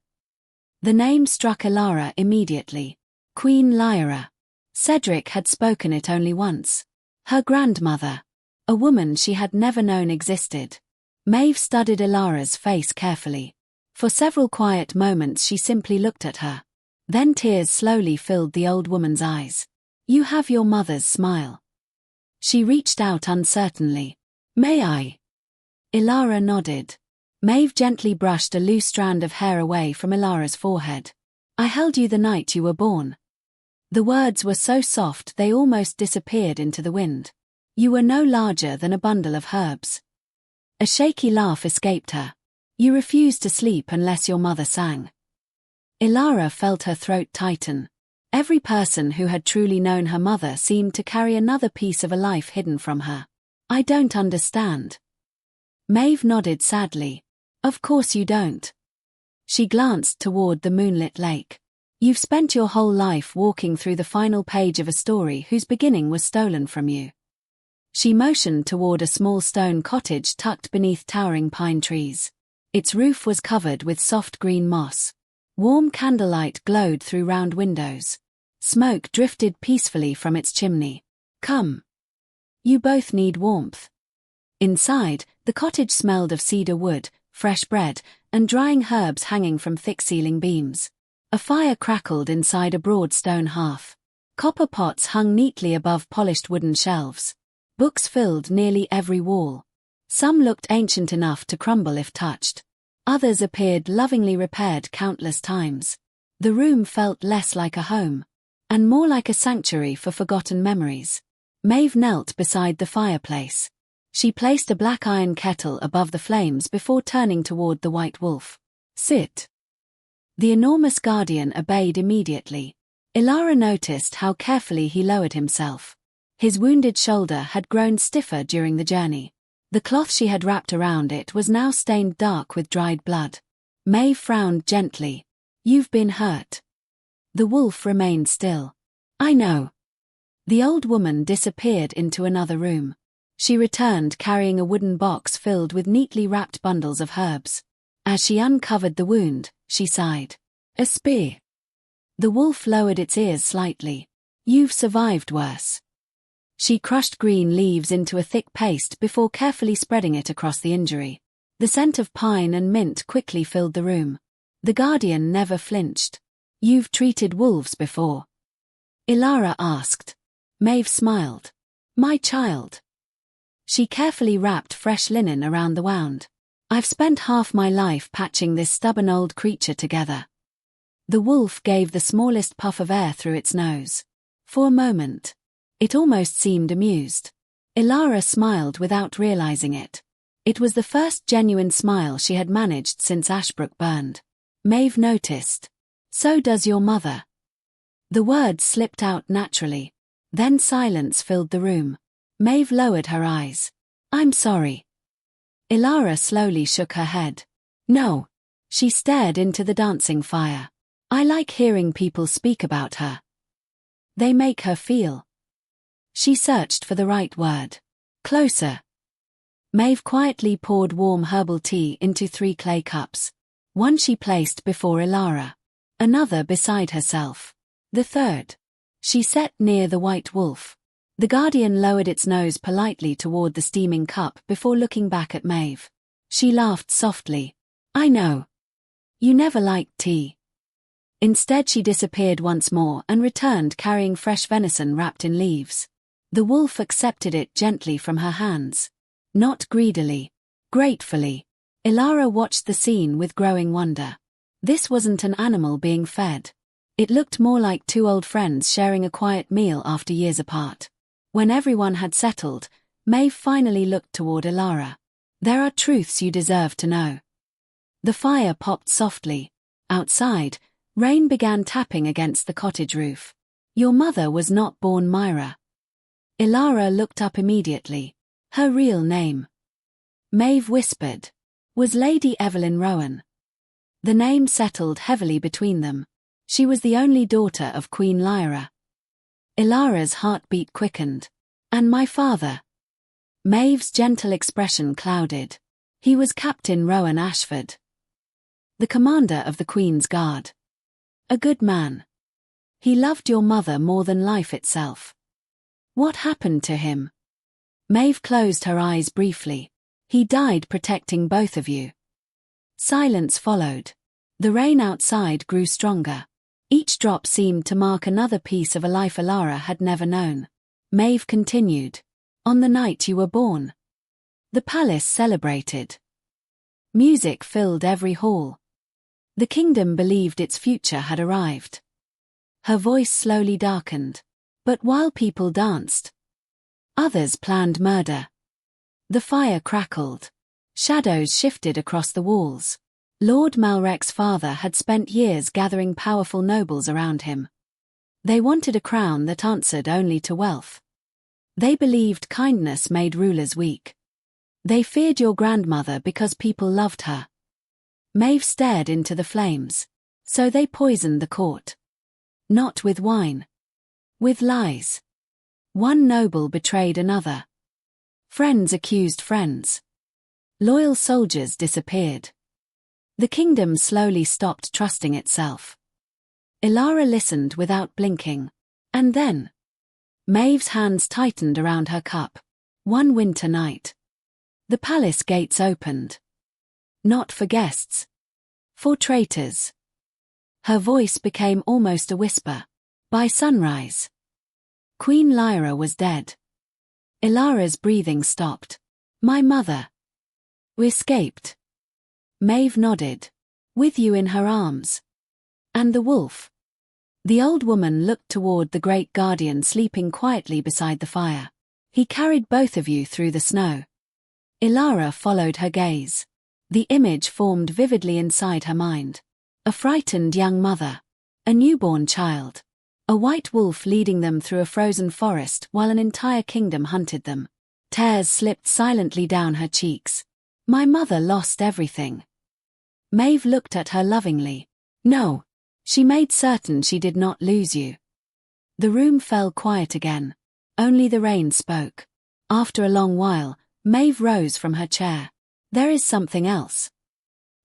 The name struck Elara immediately. Queen Lyra. Cedric had spoken it only once. Her grandmother. A woman she had never known existed. Maeve studied Elara's face carefully. For several quiet moments she simply looked at her. Then tears slowly filled the old woman's eyes. "You have your mother's smile." She reached out uncertainly. "May I?" Elara nodded. Maeve gently brushed a loose strand of hair away from Elara's forehead. "I held you the night you were born." The words were so soft they almost disappeared into the wind. "You were no larger than a bundle of herbs." A shaky laugh escaped her. "You refused to sleep unless your mother sang." Elara felt her throat tighten. Every person who had truly known her mother seemed to carry another piece of a life hidden from her. "I don't understand." Maeve nodded sadly. "Of course you don't." She glanced toward the moonlit lake. "You've spent your whole life walking through the final page of a story whose beginning was stolen from you." She motioned toward a small stone cottage tucked beneath towering pine trees. Its roof was covered with soft green moss. Warm candlelight glowed through round windows. Smoke drifted peacefully from its chimney. "Come. You both need warmth." Inside, the cottage smelled of cedar wood, fresh bread, and drying herbs hanging from thick ceiling beams. A fire crackled inside a broad stone hearth. Copper pots hung neatly above polished wooden shelves. Books filled nearly every wall. Some looked ancient enough to crumble if touched. Others appeared lovingly repaired countless times. The room felt less like a home, and more like a sanctuary for forgotten memories. Maeve knelt beside the fireplace. She placed a black iron kettle above the flames before turning toward the white wolf. "Sit." The enormous guardian obeyed immediately. Elara noticed how carefully he lowered himself. His wounded shoulder had grown stiffer during the journey. The cloth she had wrapped around it was now stained dark with dried blood. Maeve frowned gently. "You've been hurt." The wolf remained still. "I know." The old woman disappeared into another room. She returned carrying a wooden box filled with neatly wrapped bundles of herbs. As she uncovered the wound, she sighed. "A spear." The wolf lowered its ears slightly. "You've survived worse." She crushed green leaves into a thick paste before carefully spreading it across the injury. The scent of pine and mint quickly filled the room. The guardian never flinched. "You've treated wolves before?" Elara asked. Maeve smiled. "My child." She carefully wrapped fresh linen around the wound. "I've spent half my life patching this stubborn old creature together." The wolf gave the smallest puff of air through its nose. For a moment, it almost seemed amused. Elara smiled without realizing it. It was the first genuine smile she had managed since Ashbrook burned. Maeve noticed. "So does your mother." The words slipped out naturally. Then silence filled the room. Maeve lowered her eyes. "I'm sorry." Elara slowly shook her head. "No." She stared into the dancing fire. "I like hearing people speak about her. They make her feel." She searched for the right word. "Closer." Maeve quietly poured warm herbal tea into 3 clay cups. One she placed before Elara. Another beside herself. The third she set near the white wolf. The guardian lowered its nose politely toward the steaming cup before looking back at Maeve. She laughed softly. "I know. You never liked tea." Instead she disappeared once more and returned carrying fresh venison wrapped in leaves. The wolf accepted it gently from her hands. Not greedily. Gratefully. Elara watched the scene with growing wonder. This wasn't an animal being fed. It looked more like 2 old friends sharing a quiet meal after years apart. When everyone had settled, Maeve finally looked toward Elara. "There are truths you deserve to know." The fire popped softly. Outside, rain began tapping against the cottage roof. "Your mother was not born Myra." Elara looked up immediately. "Her real name," Maeve whispered, "was Lady Evelyn Rowan." The name settled heavily between them. She was the only daughter of Queen Lyra. Elara's heartbeat quickened. "And my father?" Maeve's gentle expression clouded. "He was Captain Rowan Ashford, the commander of the Queen's Guard. A good man. He loved your mother more than life itself." "What happened to him?" Maeve closed her eyes briefly. "He died protecting both of you." Silence followed. The rain outside grew stronger. Each drop seemed to mark another piece of a life Elara had never known. Maeve continued. "On the night you were born, the palace celebrated. Music filled every hall. The kingdom believed its future had arrived." Her voice slowly darkened. "But while people danced, others planned murder." The fire crackled. Shadows shifted across the walls. Lord Malrek's father had spent years gathering powerful nobles around him. They wanted a crown that answered only to wealth. They believed kindness made rulers weak. They feared your grandmother because people loved her. Maeve stared into the flames. "So they poisoned the court. Not with wine. With lies. One noble betrayed another. Friends accused friends. Loyal soldiers disappeared. The kingdom slowly stopped trusting itself." Elara listened without blinking. And then Maeve's hands tightened around her cup. "One winter night, the palace gates opened. Not for guests. For traitors." Her voice became almost a whisper. "By sunrise, Queen Lyra was dead." Elara's breathing stopped. "My mother escaped." Maeve nodded. "With you in her arms." "And the wolf?" The old woman looked toward the great guardian sleeping quietly beside the fire. "He carried both of you through the snow." Elara followed her gaze. The image formed vividly inside her mind. A frightened young mother. A newborn child. A white wolf leading them through a frozen forest while an entire kingdom hunted them. Tears slipped silently down her cheeks. "My mother lost everything." Maeve looked at her lovingly. "No. She made certain she did not lose you." The room fell quiet again. Only the rain spoke. After a long while, Maeve rose from her chair. "There is something else."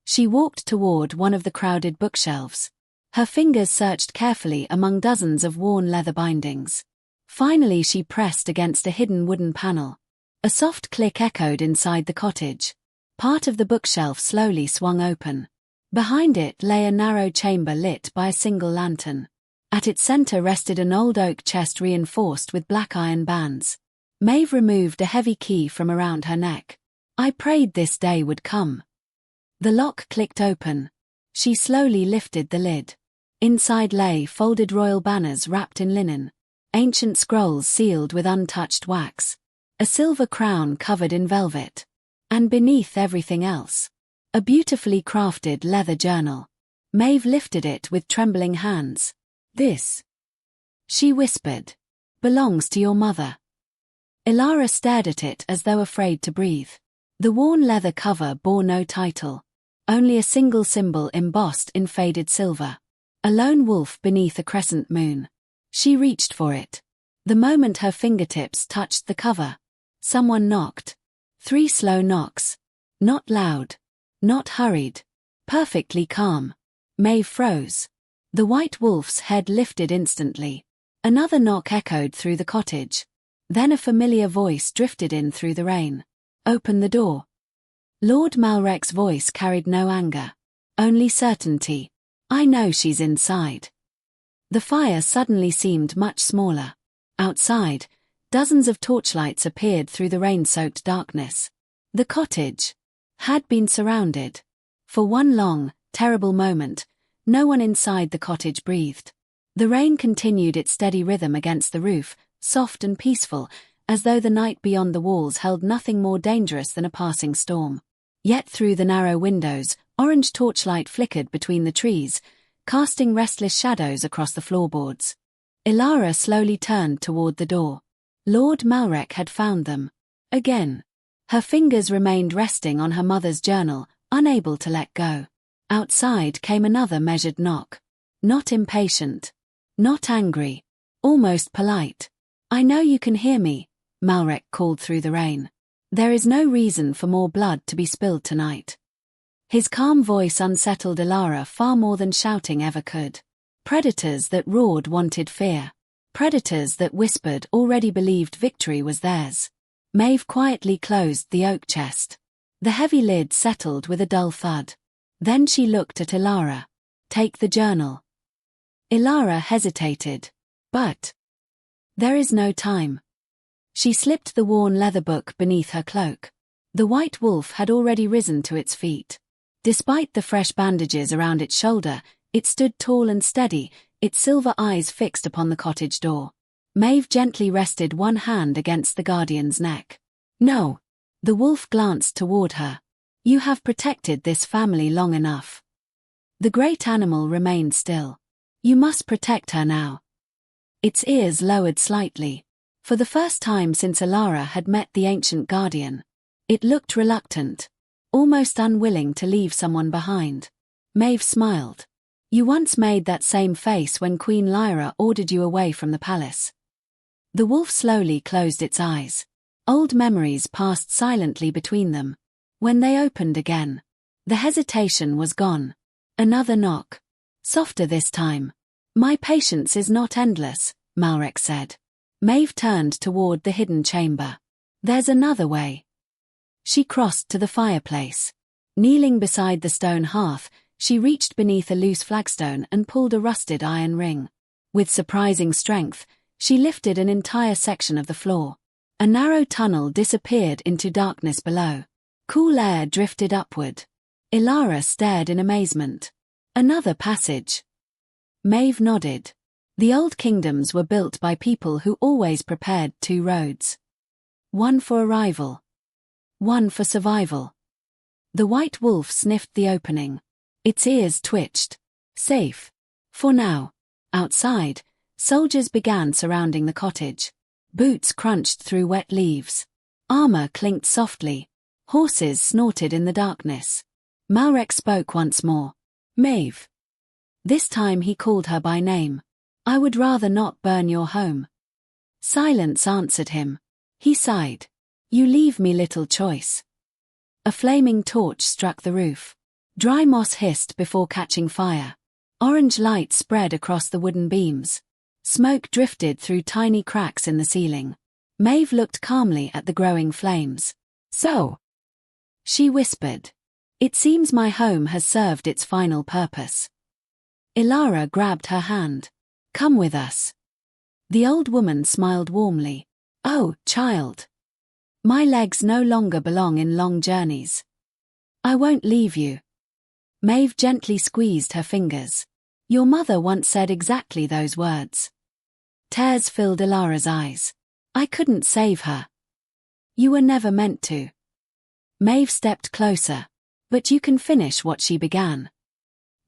She walked toward one of the crowded bookshelves. Her fingers searched carefully among dozens of worn leather bindings. Finally she pressed against a hidden wooden panel. A soft click echoed inside the cottage. Part of the bookshelf slowly swung open. Behind it lay a narrow chamber lit by a single lantern. At its center rested an old oak chest reinforced with black iron bands. Maeve removed a heavy key from around her neck. "I prayed this day would come." The lock clicked open. She slowly lifted the lid. Inside lay folded royal banners wrapped in linen, ancient scrolls sealed with untouched wax, a silver crown covered in velvet. And beneath everything else, a beautifully crafted leather journal. Maeve lifted it with trembling hands. "This," she whispered, "belongs to your mother." Elara stared at it as though afraid to breathe. The worn leather cover bore no title, only a single symbol embossed in faded silver. A lone wolf beneath a crescent moon. She reached for it. The moment her fingertips touched the cover, someone knocked. 3 slow knocks. Not loud. Not hurried. Perfectly calm. Maeve froze. The white wolf's head lifted instantly. Another knock echoed through the cottage. Then a familiar voice drifted in through the rain. "Open the door." Lord Malrec's voice carried no anger. Only certainty. "I know she's inside." The fire suddenly seemed much smaller. Outside, dozens of torchlights appeared through the rain-soaked darkness. The cottage had been surrounded. For one long, terrible moment, no one inside the cottage breathed. The rain continued its steady rhythm against the roof, soft and peaceful, as though the night beyond the walls held nothing more dangerous than a passing storm. Yet through the narrow windows, orange torchlight flickered between the trees, casting restless shadows across the floorboards. Elara slowly turned toward the door. Lord Malrec had found them. Again. Her fingers remained resting on her mother's journal, unable to let go. Outside came another measured knock. Not impatient. Not angry. Almost polite. "I know you can hear me," Malrec called through the rain. "There is no reason for more blood to be spilled tonight." His calm voice unsettled Elara far more than shouting ever could. Predators that roared wanted fear. Predators that whispered already believed victory was theirs. Maeve quietly closed the oak chest. The heavy lid settled with a dull thud. Then she looked at Elara. "Take the journal." Elara hesitated. "But there is no time." She slipped the worn leather book beneath her cloak. The white wolf had already risen to its feet. Despite the fresh bandages around its shoulder, it stood tall and steady, its silver eyes fixed upon the cottage door. Maeve gently rested one hand against the guardian's neck. "No." The wolf glanced toward her. "You have protected this family long enough." The great animal remained still. "You must protect her now." Its ears lowered slightly. For the first time since Elara had met the ancient guardian, it looked reluctant, almost unwilling to leave someone behind. Maeve smiled. "You once made that same face when Queen Lyra ordered you away from the palace." The wolf slowly closed its eyes. Old memories passed silently between them. When they opened again, the hesitation was gone. Another knock. Softer this time. "My patience is not endless," Malrec said. Maeve turned toward the hidden chamber. "There's another way." She crossed to the fireplace. Kneeling beside the stone hearth, she reached beneath a loose flagstone and pulled a rusted iron ring. With surprising strength, she lifted an entire section of the floor. A narrow tunnel disappeared into darkness below. Cool air drifted upward. Elara stared in amazement. "Another passage." Maeve nodded. The old kingdoms were built by people who always prepared 2 roads. One for arrival. One for survival. The white wolf sniffed the opening. Its ears twitched. Safe. For now. Outside, soldiers began surrounding the cottage. Boots crunched through wet leaves. Armor clinked softly. Horses snorted in the darkness. Malrec spoke once more. "Maeve." This time he called her by name. "I would rather not burn your home." Silence answered him. He sighed. "You leave me little choice." A flaming torch struck the roof. Dry moss hissed before catching fire. Orange light spread across the wooden beams. Smoke drifted through tiny cracks in the ceiling. Maeve looked calmly at the growing flames. "So," she whispered, "it seems my home has served its final purpose." Elara grabbed her hand. "Come with us." The old woman smiled warmly. "Oh, child. My legs no longer belong in long journeys. I won't leave you." Maeve gently squeezed her fingers. "Your mother once said exactly those words." Tears filled Elara's eyes. "I couldn't save her." "You were never meant to." Maeve stepped closer. But you can finish what she began.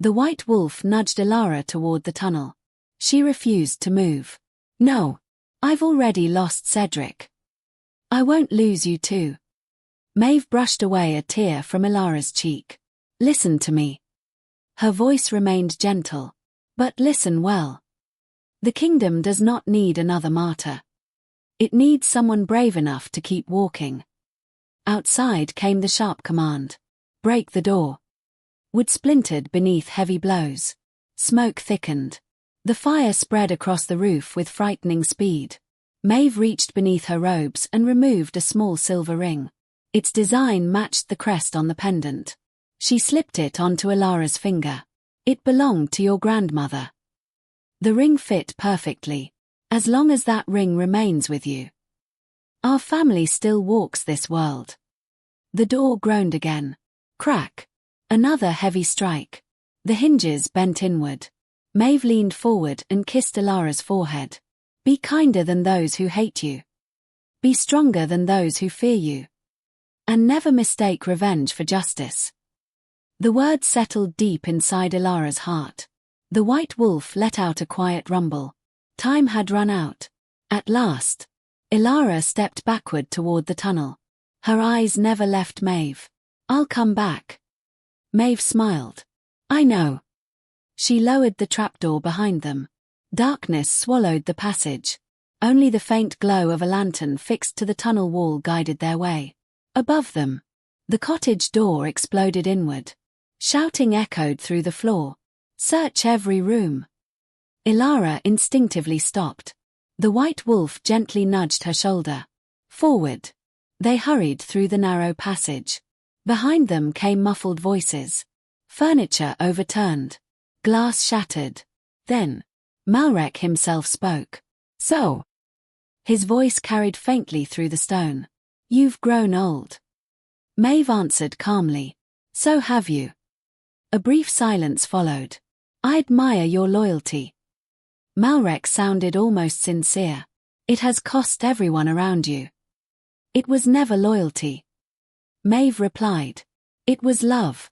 The white wolf nudged Elara toward the tunnel. She refused to move. No. I've already lost Cedric. I won't lose you too. Maeve brushed away a tear from Elara's cheek. Listen to me. Her voice remained gentle. But listen well. The kingdom does not need another martyr. It needs someone brave enough to keep walking. Outside came the sharp command. Break the door. Wood splintered beneath heavy blows. Smoke thickened. The fire spread across the roof with frightening speed. Maeve reached beneath her robes and removed a small silver ring. Its design matched the crest on the pendant. She slipped it onto Elara's finger. It belonged to your grandmother. The ring fit perfectly. As long as that ring remains with you. Our family still walks this world. The door groaned again. Crack. Another heavy strike. The hinges bent inward. Maeve leaned forward and kissed Elara's forehead. Be kinder than those who hate you. Be stronger than those who fear you. And never mistake revenge for justice. The words settled deep inside Elara's heart. The white wolf let out a quiet rumble. Time had run out. At last. Elara stepped backward toward the tunnel. Her eyes never left Maeve. I'll come back. Maeve smiled. I know. She lowered the trapdoor behind them. Darkness swallowed the passage. Only the faint glow of a lantern fixed to the tunnel wall guided their way. Above them, the cottage door exploded inward. Shouting echoed through the floor. Search every room. Elara instinctively stopped. The white wolf gently nudged her shoulder. Forward. They hurried through the narrow passage. Behind them came muffled voices. Furniture overturned. Glass shattered. Then, Malrek himself spoke. So. His voice carried faintly through the stone. You've grown old. Maeve answered calmly. So have you. A brief silence followed. I admire your loyalty. Malrek sounded almost sincere. It has cost everyone around you. It was never loyalty. Maeve replied. It was love.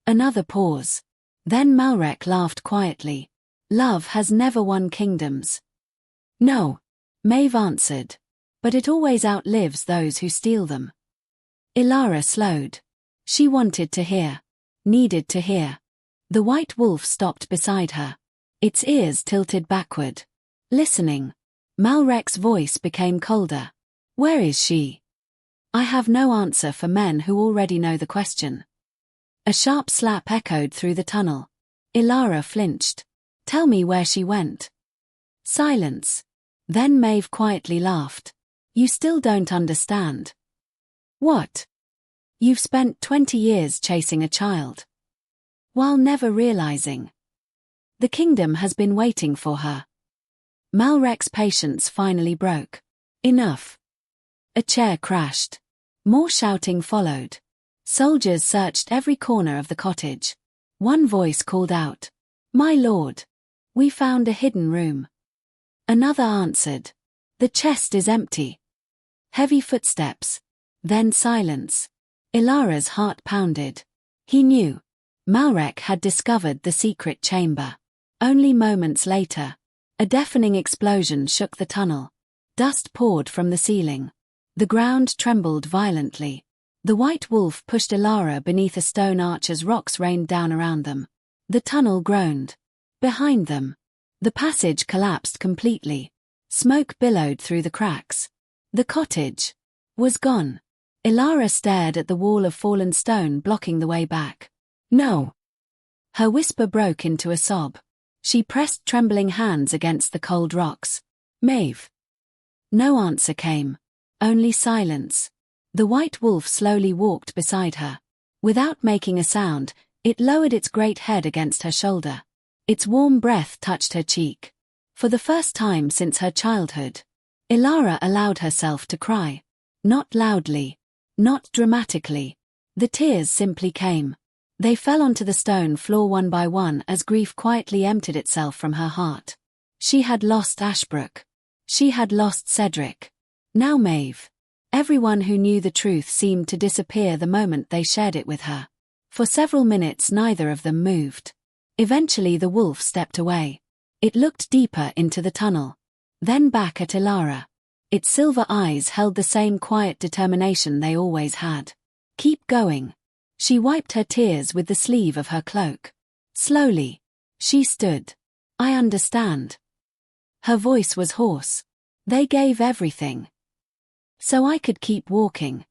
Another pause. Then Malrek laughed quietly. Love has never won kingdoms. No, Maeve answered. But it always outlives those who steal them. Elara slowed. She wanted to hear. Needed to hear. The white wolf stopped beside her. Its ears tilted backward. Listening. Malrek's voice became colder. Where is she? I have no answer for men who already know the question. A sharp slap echoed through the tunnel. Elara flinched. Tell me where she went. Silence. Then Maeve quietly laughed. You still don't understand. What? You've spent 20 years chasing a child. While never realizing. The kingdom has been waiting for her. Malrek's patience finally broke. Enough. A chair crashed. More shouting followed. Soldiers searched every corner of the cottage. One voice called out. My lord. We found a hidden room. Another answered. The chest is empty. Heavy footsteps. Then silence. Elara's heart pounded. He knew. Malrek had discovered the secret chamber. Only moments later, a deafening explosion shook the tunnel. Dust poured from the ceiling. The ground trembled violently. The white wolf pushed Elara beneath a stone arch as rocks rained down around them. The tunnel groaned. Behind them, the passage collapsed completely. Smoke billowed through the cracks. The cottage was gone. Elara stared at the wall of fallen stone blocking the way back. No. Her whisper broke into a sob. She pressed trembling hands against the cold rocks. Maeve. No answer came. Only silence. The white wolf slowly walked beside her. Without making a sound, it lowered its great head against her shoulder. Its warm breath touched her cheek. For the first time since her childhood, Elara allowed herself to cry. Not loudly. Not dramatically. The tears simply came. They fell onto the stone floor one by one as grief quietly emptied itself from her heart. She had lost Ashbrook. She had lost Cedric. Now Maeve. Everyone who knew the truth seemed to disappear the moment they shared it with her. For several minutes neither of them moved. Eventually the wolf stepped away. It looked deeper into the tunnel. Then back at Elara. Its silver eyes held the same quiet determination they always had. Keep going. She wiped her tears with the sleeve of her cloak. Slowly. She stood. I understand. Her voice was hoarse. They gave everything. So I could keep walking.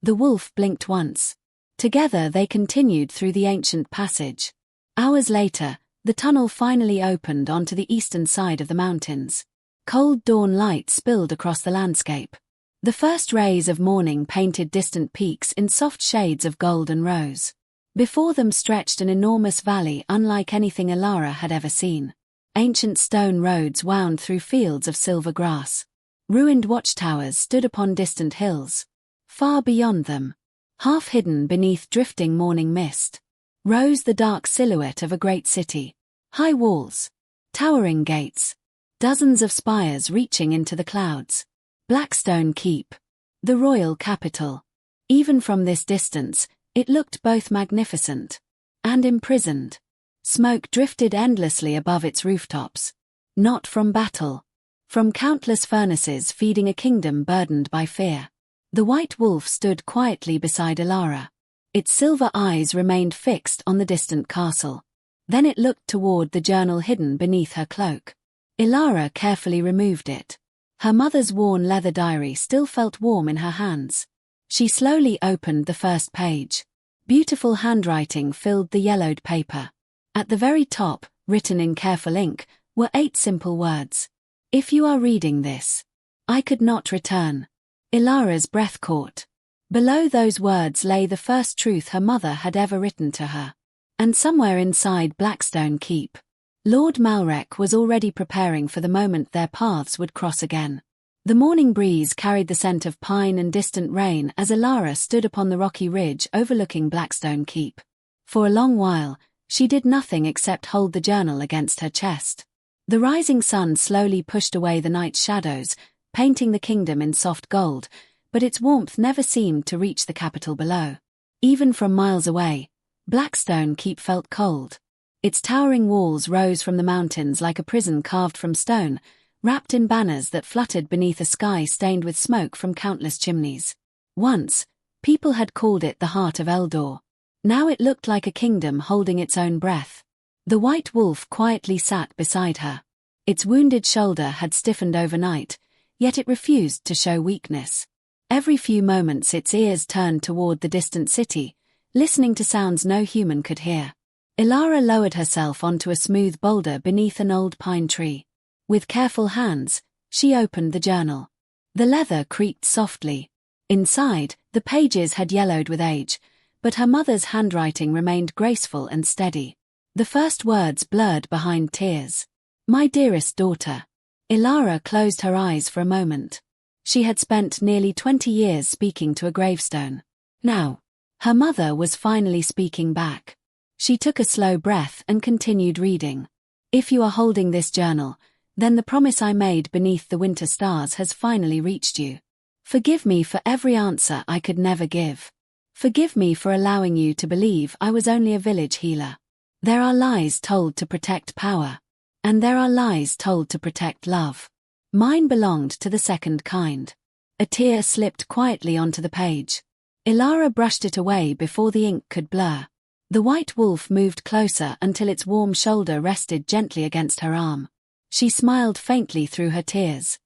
The wolf blinked once. Together they continued through the ancient passage. Hours later, the tunnel finally opened onto the eastern side of the mountains. Cold dawn light spilled across the landscape. The first rays of morning painted distant peaks in soft shades of gold and rose. Before them stretched an enormous valley unlike anything Elara had ever seen. Ancient stone roads wound through fields of silver grass. Ruined watchtowers stood upon distant hills. Far beyond them, half hidden beneath drifting morning mist, rose the dark silhouette of a great city. High walls, towering gates, dozens of spires reaching into the clouds. Blackstone Keep, the royal capital. Even from this distance, it looked both magnificent and imprisoned. Smoke drifted endlessly above its rooftops. Not from battle. From countless furnaces feeding a kingdom burdened by fear. The white wolf stood quietly beside Elara. Its silver eyes remained fixed on the distant castle. Then it looked toward the journal hidden beneath her cloak. Elara carefully removed it. Her mother's worn leather diary still felt warm in her hands. She slowly opened the first page. Beautiful handwriting filled the yellowed paper. At the very top, written in careful ink, were 8 simple words. If you are reading this, I could not return. Elara's breath caught. Below those words lay the first truth her mother had ever written to her. And somewhere inside Blackstone Keep, Lord Malrek was already preparing for the moment their paths would cross again. The morning breeze carried the scent of pine and distant rain as Elara stood upon the rocky ridge overlooking Blackstone Keep. For a long while, she did nothing except hold the journal against her chest. The rising sun slowly pushed away the night's shadows, painting the kingdom in soft gold, but its warmth never seemed to reach the capital below. Even from miles away, Blackstone Keep felt cold. Its towering walls rose from the mountains like a prison carved from stone, wrapped in banners that fluttered beneath a sky stained with smoke from countless chimneys. Once, people had called it the heart of Eldor. Now it looked like a kingdom holding its own breath. The white wolf quietly sat beside her. Its wounded shoulder had stiffened overnight, yet it refused to show weakness. Every few moments its ears turned toward the distant city, listening to sounds no human could hear. Elara lowered herself onto a smooth boulder beneath an old pine tree. With careful hands, she opened the journal. The leather creaked softly. Inside, the pages had yellowed with age, but her mother's handwriting remained graceful and steady. The first words blurred behind tears. My dearest daughter. Elara closed her eyes for a moment. She had spent nearly 20 years speaking to a gravestone. Now, her mother was finally speaking back. She took a slow breath and continued reading. If you are holding this journal, then the promise I made beneath the winter stars has finally reached you. Forgive me for every answer I could never give. Forgive me for allowing you to believe I was only a village healer. There are lies told to protect power. And there are lies told to protect love. Mine belonged to the second kind. A tear slipped quietly onto the page. Elara brushed it away before the ink could blur. The white wolf moved closer until its warm shoulder rested gently against her arm. She smiled faintly through her tears.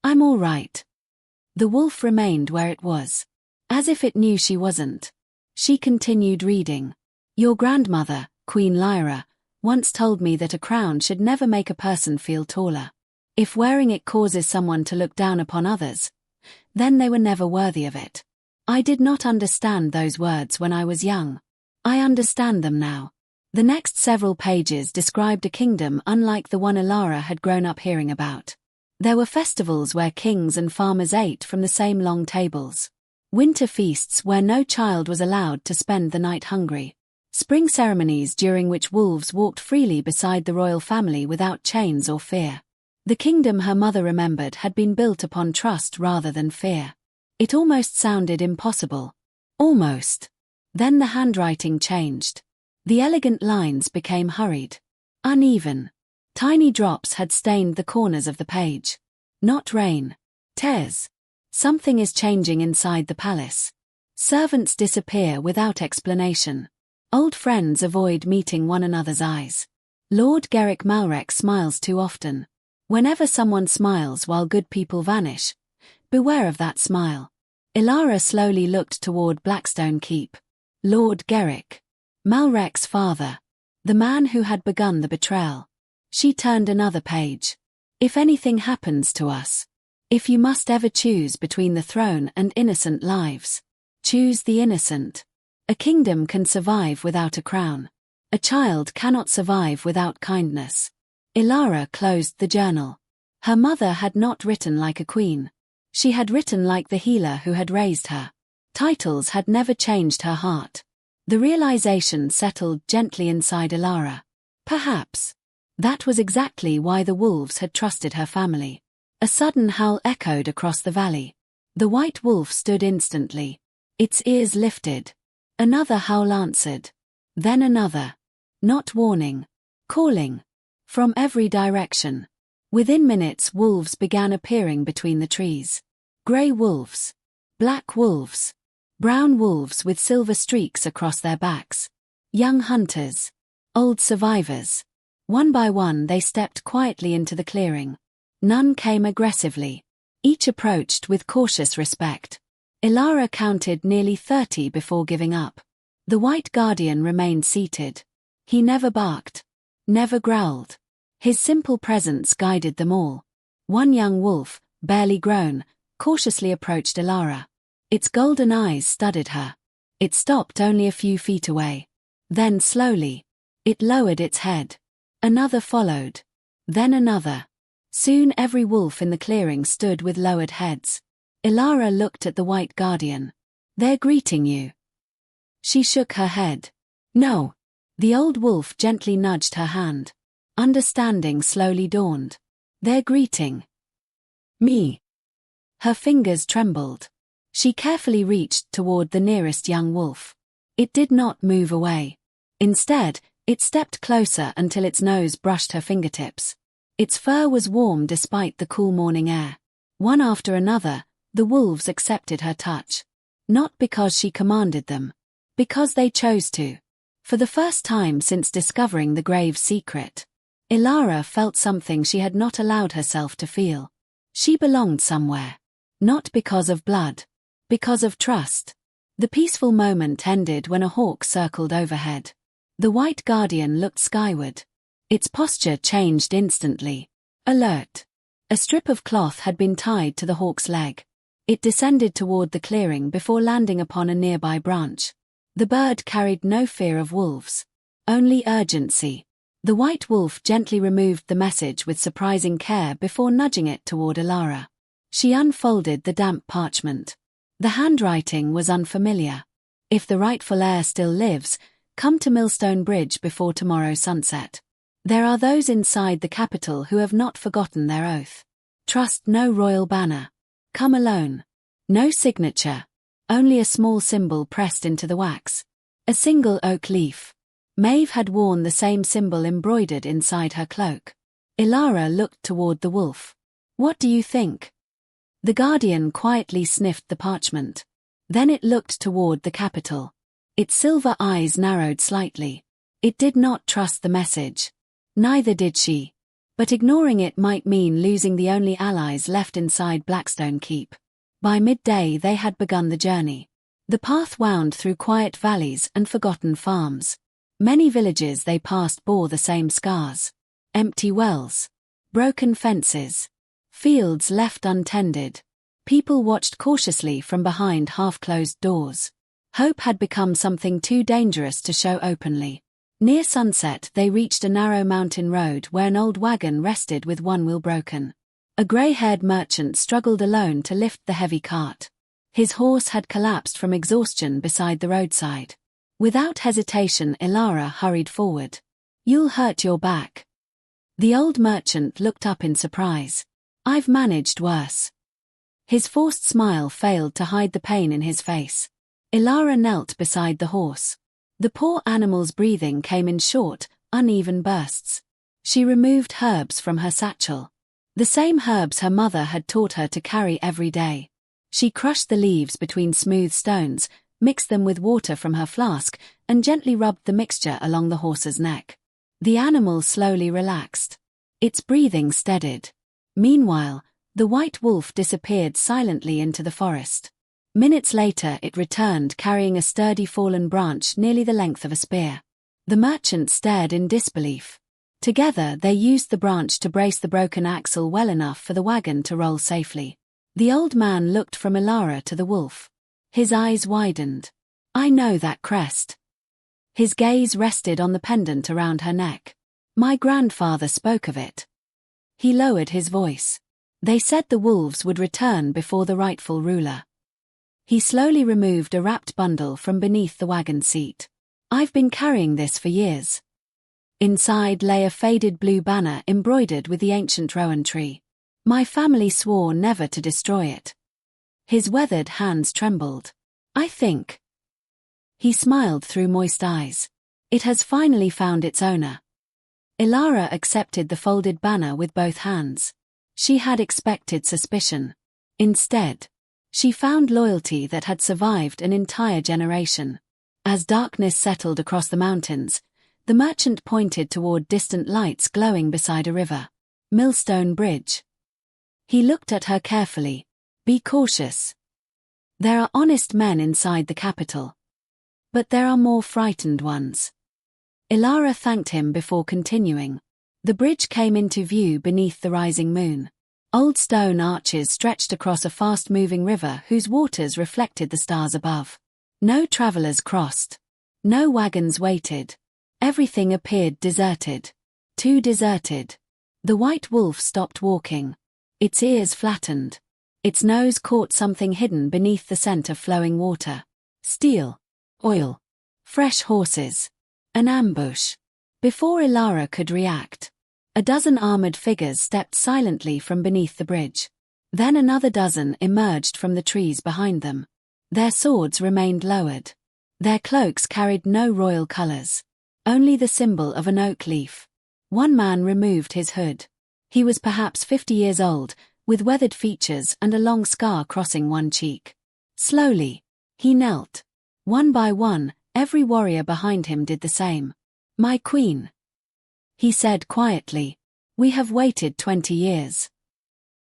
I'm all right. The wolf remained where it was, as if it knew she wasn't. She continued reading. Your grandmother, Queen Lyra, once told me that a crown should never make a person feel taller. If wearing it causes someone to look down upon others, then they were never worthy of it. I did not understand those words when I was young. I understand them now. The next several pages described a kingdom unlike the one Elara had grown up hearing about. There were festivals where kings and farmers ate from the same long tables. Winter feasts where no child was allowed to spend the night hungry. Spring ceremonies during which wolves walked freely beside the royal family without chains or fear. The kingdom her mother remembered had been built upon trust rather than fear. It almost sounded impossible. Almost. Then the handwriting changed. The elegant lines became hurried. Uneven. Tiny drops had stained the corners of the page. Not rain. Tears. Something is changing inside the palace. Servants disappear without explanation. Old friends avoid meeting one another's eyes. Lord Garrick Malrek smiles too often. Whenever someone smiles while good people vanish, beware of that smile. Elara slowly looked toward Blackstone Keep. Lord Garrick Malrek's father. The man who had begun the betrayal. She turned another page. If anything happens to us, if you must ever choose between the throne and innocent lives, choose the innocent. A kingdom can survive without a crown. A child cannot survive without kindness. Elara closed the journal. Her mother had not written like a queen. She had written like the healer who had raised her. Titles had never changed her heart. The realization settled gently inside Elara. Perhaps. That was exactly why the wolves had trusted her family. A sudden howl echoed across the valley. The white wolf stood instantly. Its ears lifted. Another howl answered. Then another. Not warning. Calling. From every direction. Within minutes wolves began appearing between the trees. Grey wolves. Black wolves. Brown wolves with silver streaks across their backs. Young hunters. Old survivors. One by one they stepped quietly into the clearing. None came aggressively. Each approached with cautious respect. Elara counted nearly 30 before giving up. The White Guardian remained seated. He never barked. Never growled. His simple presence guided them all. One young wolf, barely grown, cautiously approached Elara. Its golden eyes studied her. It stopped only a few feet away. Then slowly, it lowered its head. Another followed. Then another. Soon every wolf in the clearing stood with lowered heads. Elara looked at the White Guardian. They're greeting you. She shook her head. No. The old wolf gently nudged her hand. Understanding slowly dawned. They're greeting me. Her fingers trembled. She carefully reached toward the nearest young wolf. It did not move away. Instead, it stepped closer until its nose brushed her fingertips. Its fur was warm despite the cool morning air. One after another, the wolves accepted her touch. Not because she commanded them. Because they chose to. For the first time since discovering the grave's secret, Elara felt something she had not allowed herself to feel. She belonged somewhere. Not because of blood. Because of trust. The peaceful moment ended when a hawk circled overhead. The White Guardian looked skyward. Its posture changed instantly. Alert. A strip of cloth had been tied to the hawk's leg. It descended toward the clearing before landing upon a nearby branch. The bird carried no fear of wolves. Only urgency. The white wolf gently removed the message with surprising care before nudging it toward Elara. She unfolded the damp parchment. The handwriting was unfamiliar. If the rightful heir still lives, come to Millstone Bridge before tomorrow sunset. There are those inside the capital who have not forgotten their oath. Trust no royal banner. Come alone. No signature. Only a small symbol pressed into the wax. A single oak leaf. Maeve had worn the same symbol embroidered inside her cloak. Elara looked toward the wolf. What do you think? The guardian quietly sniffed the parchment. Then it looked toward the capital. Its silver eyes narrowed slightly. It did not trust the message. Neither did she. But ignoring it might mean losing the only allies left inside Blackstone Keep. By midday they had begun the journey. The path wound through quiet valleys and forgotten farms. Many villages they passed bore the same scars. Empty wells. Broken fences. Fields left untended. People watched cautiously from behind half-closed doors. Hope had become something too dangerous to show openly. Near sunset they reached a narrow mountain road where an old wagon rested with one wheel broken. A grey-haired merchant struggled alone to lift the heavy cart. His horse had collapsed from exhaustion beside the roadside. Without hesitation Elara hurried forward. You'll hurt your back. The old merchant looked up in surprise. I've managed worse. His forced smile failed to hide the pain in his face. Elara knelt beside the horse. The poor animal's breathing came in short, uneven bursts. She removed herbs from her satchel. The same herbs her mother had taught her to carry every day. She crushed the leaves between smooth stones, mixed them with water from her flask, and gently rubbed the mixture along the horse's neck. The animal slowly relaxed. Its breathing steadied. Meanwhile, the white wolf disappeared silently into the forest. Minutes later it returned carrying a sturdy fallen branch nearly the length of a spear. The merchant stared in disbelief. Together they used the branch to brace the broken axle well enough for the wagon to roll safely. The old man looked from Elara to the wolf. His eyes widened. "I know that crest." His gaze rested on the pendant around her neck. "My grandfather spoke of it." He lowered his voice. "They said the wolves would return before the rightful ruler." He slowly removed a wrapped bundle from beneath the wagon seat. "I've been carrying this for years." Inside lay a faded blue banner embroidered with the ancient rowan tree. "My family swore never to destroy it." His weathered hands trembled. "I think." He smiled through moist eyes. "It has finally found its owner." Elara accepted the folded banner with both hands. She had expected suspicion. Instead, she found loyalty that had survived an entire generation. As darkness settled across the mountains, the merchant pointed toward distant lights glowing beside a river. "Millstone Bridge." He looked at her carefully. "Be cautious. There are honest men inside the capital. But there are more frightened ones." Elara thanked him before continuing. The bridge came into view beneath the rising moon. Old stone arches stretched across a fast-moving river whose waters reflected the stars above. No travelers crossed. No wagons waited. Everything appeared deserted. Too deserted. The white wolf stopped walking. Its ears flattened. Its nose caught something hidden beneath the scent of flowing water. Steel. Oil. Fresh horses. An ambush. Before Elara could react, a dozen armored figures stepped silently from beneath the bridge. Then another dozen emerged from the trees behind them. Their swords remained lowered. Their cloaks carried no royal colors. Only the symbol of an oak leaf. One man removed his hood. He was perhaps 50 years old, with weathered features and a long scar crossing one cheek. Slowly, he knelt. One by one, every warrior behind him did the same. "My queen," he said quietly, "we have waited 20 years."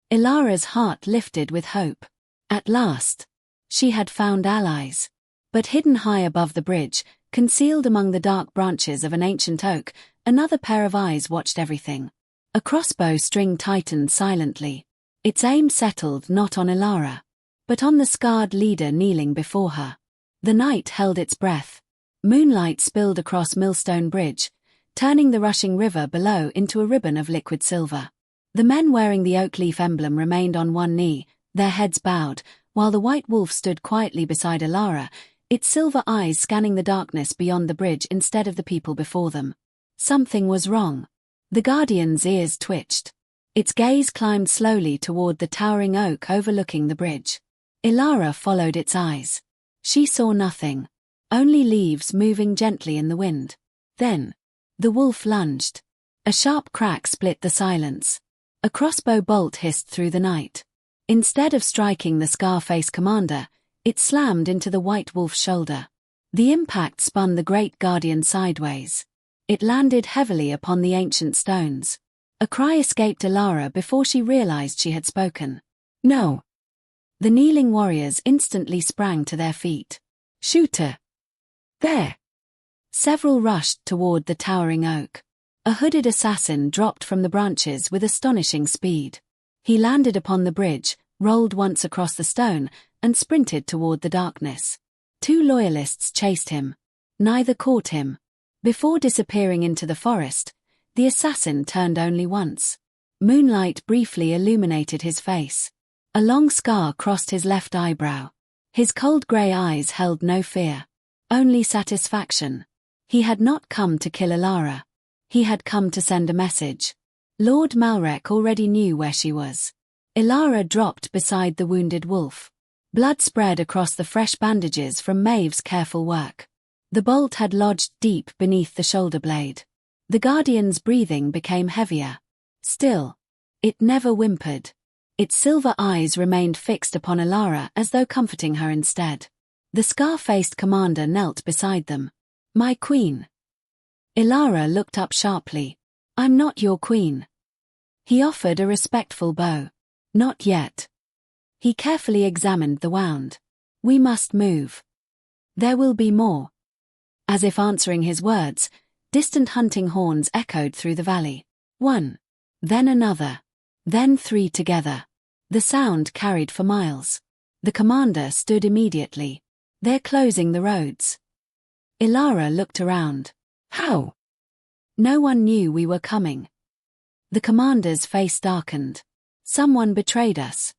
Elara's heart lifted with hope. At last, she had found allies. But hidden high above the bridge, concealed among the dark branches of an ancient oak, another pair of eyes watched everything. A crossbow string tightened silently. Its aim settled not on Elara, but on the scarred leader kneeling before her. The night held its breath. Moonlight spilled across Millstone Bridge, turning the rushing river below into a ribbon of liquid silver. The men wearing the oak leaf emblem remained on one knee, their heads bowed, while the white wolf stood quietly beside Elara, its silver eyes scanning the darkness beyond the bridge instead of the people before them. Something was wrong. The guardian's ears twitched. Its gaze climbed slowly toward the towering oak overlooking the bridge. Elara followed its eyes. She saw nothing. Only leaves moving gently in the wind. Then, the wolf lunged. A sharp crack split the silence. A crossbow bolt hissed through the night. Instead of striking the scar-faced commander, it slammed into the white wolf's shoulder. The impact spun the great guardian sideways. It landed heavily upon the ancient stones. A cry escaped Elara before she realized she had spoken. "No!" The kneeling warriors instantly sprang to their feet. "Shoot her!" "There!" Several rushed toward the towering oak. A hooded assassin dropped from the branches with astonishing speed. He landed upon the bridge, rolled once across the stone, and sprinted toward the darkness. Two loyalists chased him. Neither caught him. Before disappearing into the forest, the assassin turned only once. Moonlight briefly illuminated his face. A long scar crossed his left eyebrow. His cold grey eyes held no fear. Only satisfaction. He had not come to kill Elara. He had come to send a message. Lord Malrek already knew where she was. Elara dropped beside the wounded wolf. Blood spread across the fresh bandages from Maeve's careful work. The bolt had lodged deep beneath the shoulder blade. The guardian's breathing became heavier. Still, it never whimpered. Its silver eyes remained fixed upon Elara as though comforting her instead. The scar-faced commander knelt beside them. "My queen." Elara looked up sharply. "I'm not your queen." He offered a respectful bow. "Not yet." He carefully examined the wound. "We must move. There will be more." As if answering his words, distant hunting horns echoed through the valley. One. Then another. Then three together. The sound carried for miles. The commander stood immediately. "They're closing the roads." Elara looked around. "How?" "No one knew we were coming." The commander's face darkened. "Someone betrayed us."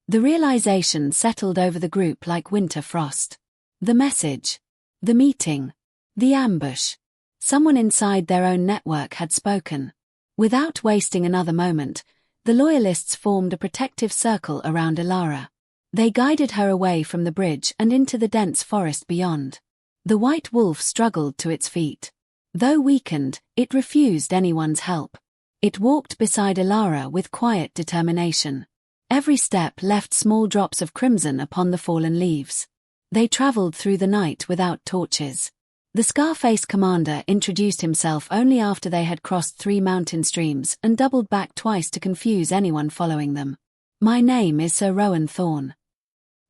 The realization settled over the group like winter frost. The message. The meeting. The ambush. Someone inside their own network had spoken. Without wasting another moment, the loyalists formed a protective circle around Elara. They guided her away from the bridge and into the dense forest beyond. The white wolf struggled to its feet. Though weakened, it refused anyone's help. It walked beside Elara with quiet determination. Every step left small drops of crimson upon the fallen leaves. They traveled through the night without torches. The scar-faced commander introduced himself only after they had crossed 3 mountain streams and doubled back twice to confuse anyone following them. "My name is Sir Rowan Thorne.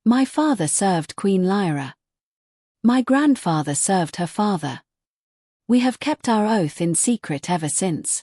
My father served Queen Lyra. My grandfather served her father. We have kept our oath in secret ever since."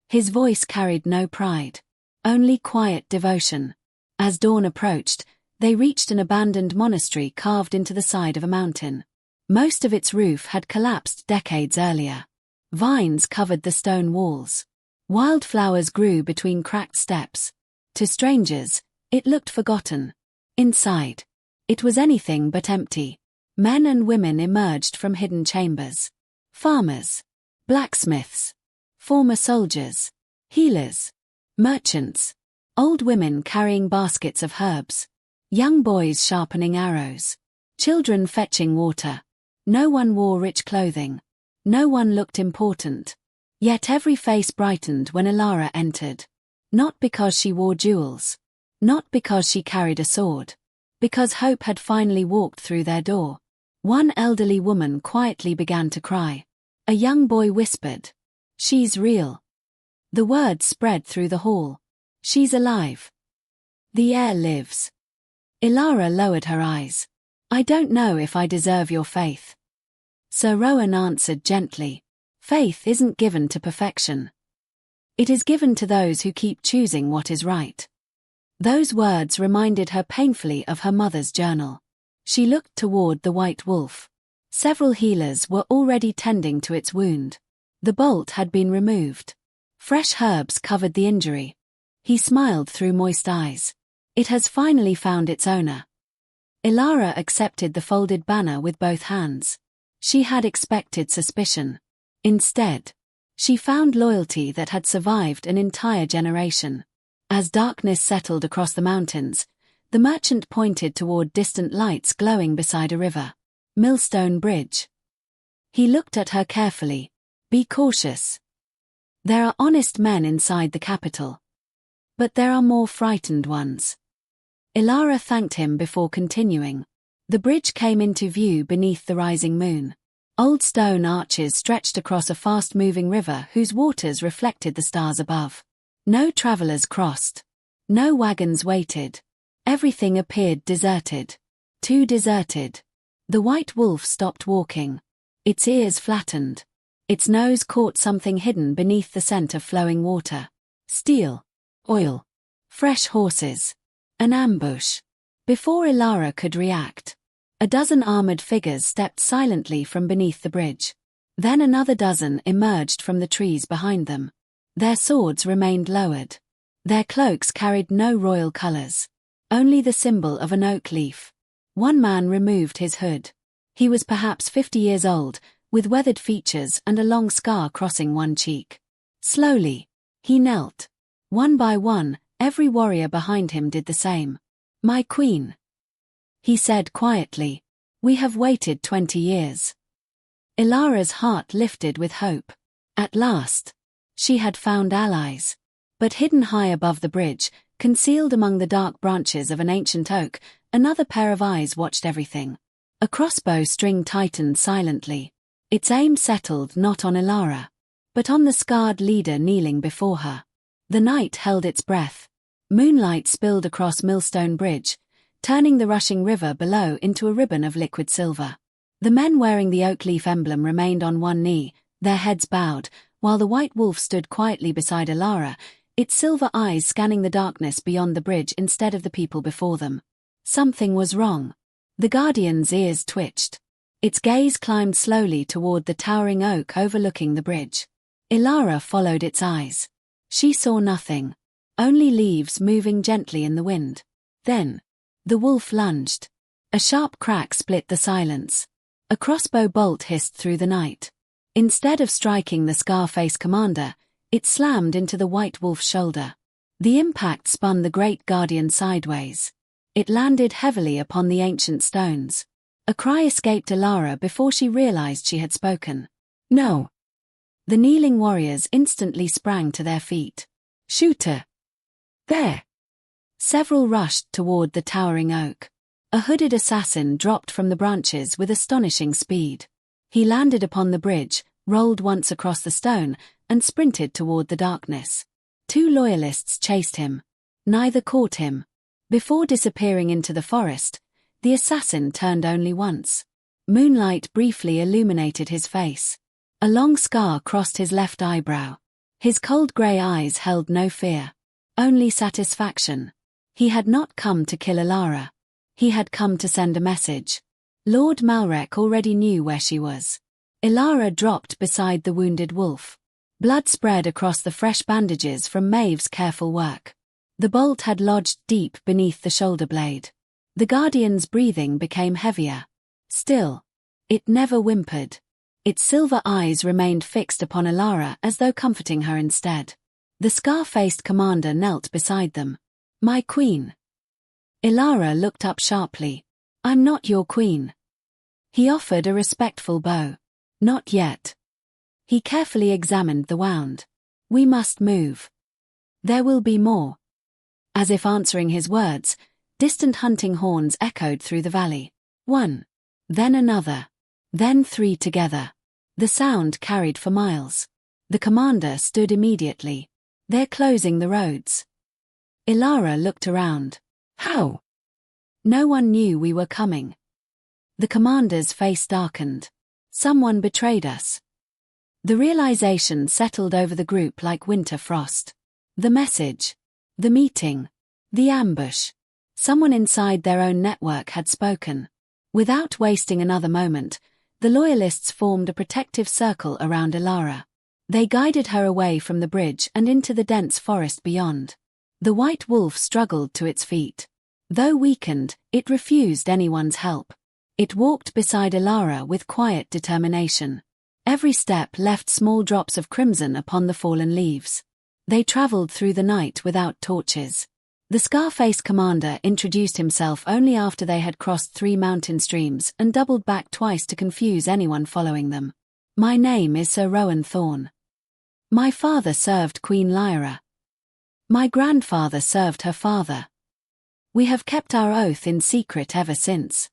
His voice carried no pride. Only quiet devotion. As dawn approached, they reached an abandoned monastery carved into the side of a mountain. Most of its roof had collapsed decades earlier. Vines covered the stone walls. Wildflowers grew between cracked steps. To strangers, it looked forgotten. Inside, it was anything but empty. Men and women emerged from hidden chambers. Farmers, blacksmiths, former soldiers, healers, merchants, old women carrying baskets of herbs, young boys sharpening arrows, children fetching water. No one wore rich clothing. No one looked important. Yet every face brightened when Elara entered. Not because she wore jewels. Not because she carried a sword. Because hope had finally walked through their door. One elderly woman quietly began to cry. A young boy whispered, "She's real." The word spread through the hall. "She's alive. The heir lives." Elara lowered her eyes. "I don't know if I deserve your faith." Sir Rowan answered gently, "Faith isn't given to perfection. It is given to those who keep choosing what is right." Those words reminded her painfully of her mother's journal. She looked toward the white wolf. Several healers were already tending to its wound. The bolt had been removed. Fresh herbs covered the injury. He smiled through moist eyes. "It has finally found its owner." Elara accepted the folded banner with both hands. She had expected suspicion. Instead, she found loyalty that had survived an entire generation. As darkness settled across the mountains, the merchant pointed toward distant lights glowing beside a river. Millstone Bridge. He looked at her carefully. "Be cautious. There are honest men inside the capital. But there are more frightened ones." Elara thanked him before continuing. The bridge came into view beneath the rising moon. Old stone arches stretched across a fast-moving river whose waters reflected the stars above. No travelers crossed. No wagons waited. Everything appeared deserted. Too deserted. The white wolf stopped walking. Its ears flattened. Its nose caught something hidden beneath the scent of flowing water. Steel. Oil. Fresh horses. An ambush. Before Elara could react, a dozen armored figures stepped silently from beneath the bridge. Then another dozen emerged from the trees behind them. Their swords remained lowered. Their cloaks carried no royal colors. Only the symbol of an oak leaf. One man removed his hood. He was perhaps 50 years old, with weathered features and a long scar crossing one cheek. Slowly, he knelt. One by one, Every warrior behind him did the same. "My queen," he said quietly. "We have waited 20 years." Elara's heart lifted with hope. At last, she had found allies. But hidden high above the bridge, concealed among the dark branches of an ancient oak, another pair of eyes watched everything. A crossbow string tightened silently. Its aim settled not on Elara, but on the scarred leader kneeling before her. The night held its breath. Moonlight spilled across Millstone Bridge, turning the rushing river below into a ribbon of liquid silver. The men wearing the oak leaf emblem remained on one knee, their heads bowed, while the white wolf stood quietly beside Elara, its silver eyes scanning the darkness beyond the bridge instead of the people before them. Something was wrong. The guardian's ears twitched. Its gaze climbed slowly toward the towering oak overlooking the bridge. Elara followed its eyes. She saw nothing, only leaves moving gently in the wind. Then, the wolf lunged. A sharp crack split the silence. A crossbow bolt hissed through the night. Instead of striking the Scarface commander, it slammed into the white wolf's shoulder. The impact spun the great guardian sideways. It landed heavily upon the ancient stones. A cry escaped Elara before she realized she had spoken. "No!" The kneeling warriors instantly sprang to their feet. "Shoot her! There!" Several rushed toward the towering oak. A hooded assassin dropped from the branches with astonishing speed. He landed upon the bridge, rolled once across the stone, and sprinted toward the darkness. 2 loyalists chased him. Neither caught him. Before disappearing into the forest, the assassin turned only once. Moonlight briefly illuminated his face. A long scar crossed his left eyebrow. His cold grey eyes held no fear, only satisfaction. He had not come to kill Elara. He had come to send a message. Lord Malrek already knew where she was. Elara dropped beside the wounded wolf. Blood spread across the fresh bandages from Maeve's careful work. The bolt had lodged deep beneath the shoulder blade. The guardian's breathing became heavier. Still, it never whimpered. Its silver eyes remained fixed upon Elara as though comforting her instead. The scar-faced commander knelt beside them. "My queen." Elara looked up sharply. "I'm not your queen." He offered a respectful bow. "Not yet." He carefully examined the wound. "We must move. There will be more." As if answering his words, distant hunting horns echoed through the valley. 1, then another, then 3 together. The sound carried for miles. The commander stood immediately. "They're closing the roads." Elara looked around. "How?" "No one knew we were coming." The commander's face darkened. "Someone betrayed us." The realization settled over the group like winter frost. The message, the meeting, the ambush. Someone inside their own network had spoken. Without wasting another moment, the loyalists formed a protective circle around Elara. They guided her away from the bridge and into the dense forest beyond. The white wolf struggled to its feet. Though weakened, it refused anyone's help. It walked beside Elara with quiet determination. Every step left small drops of crimson upon the fallen leaves. They traveled through the night without torches. The Scarface commander introduced himself only after they had crossed 3 mountain streams and doubled back twice to confuse anyone following them. "My name is Sir Rowan Thorne. My father served Queen Lyra. My grandfather served her father. We have kept our oath in secret ever since."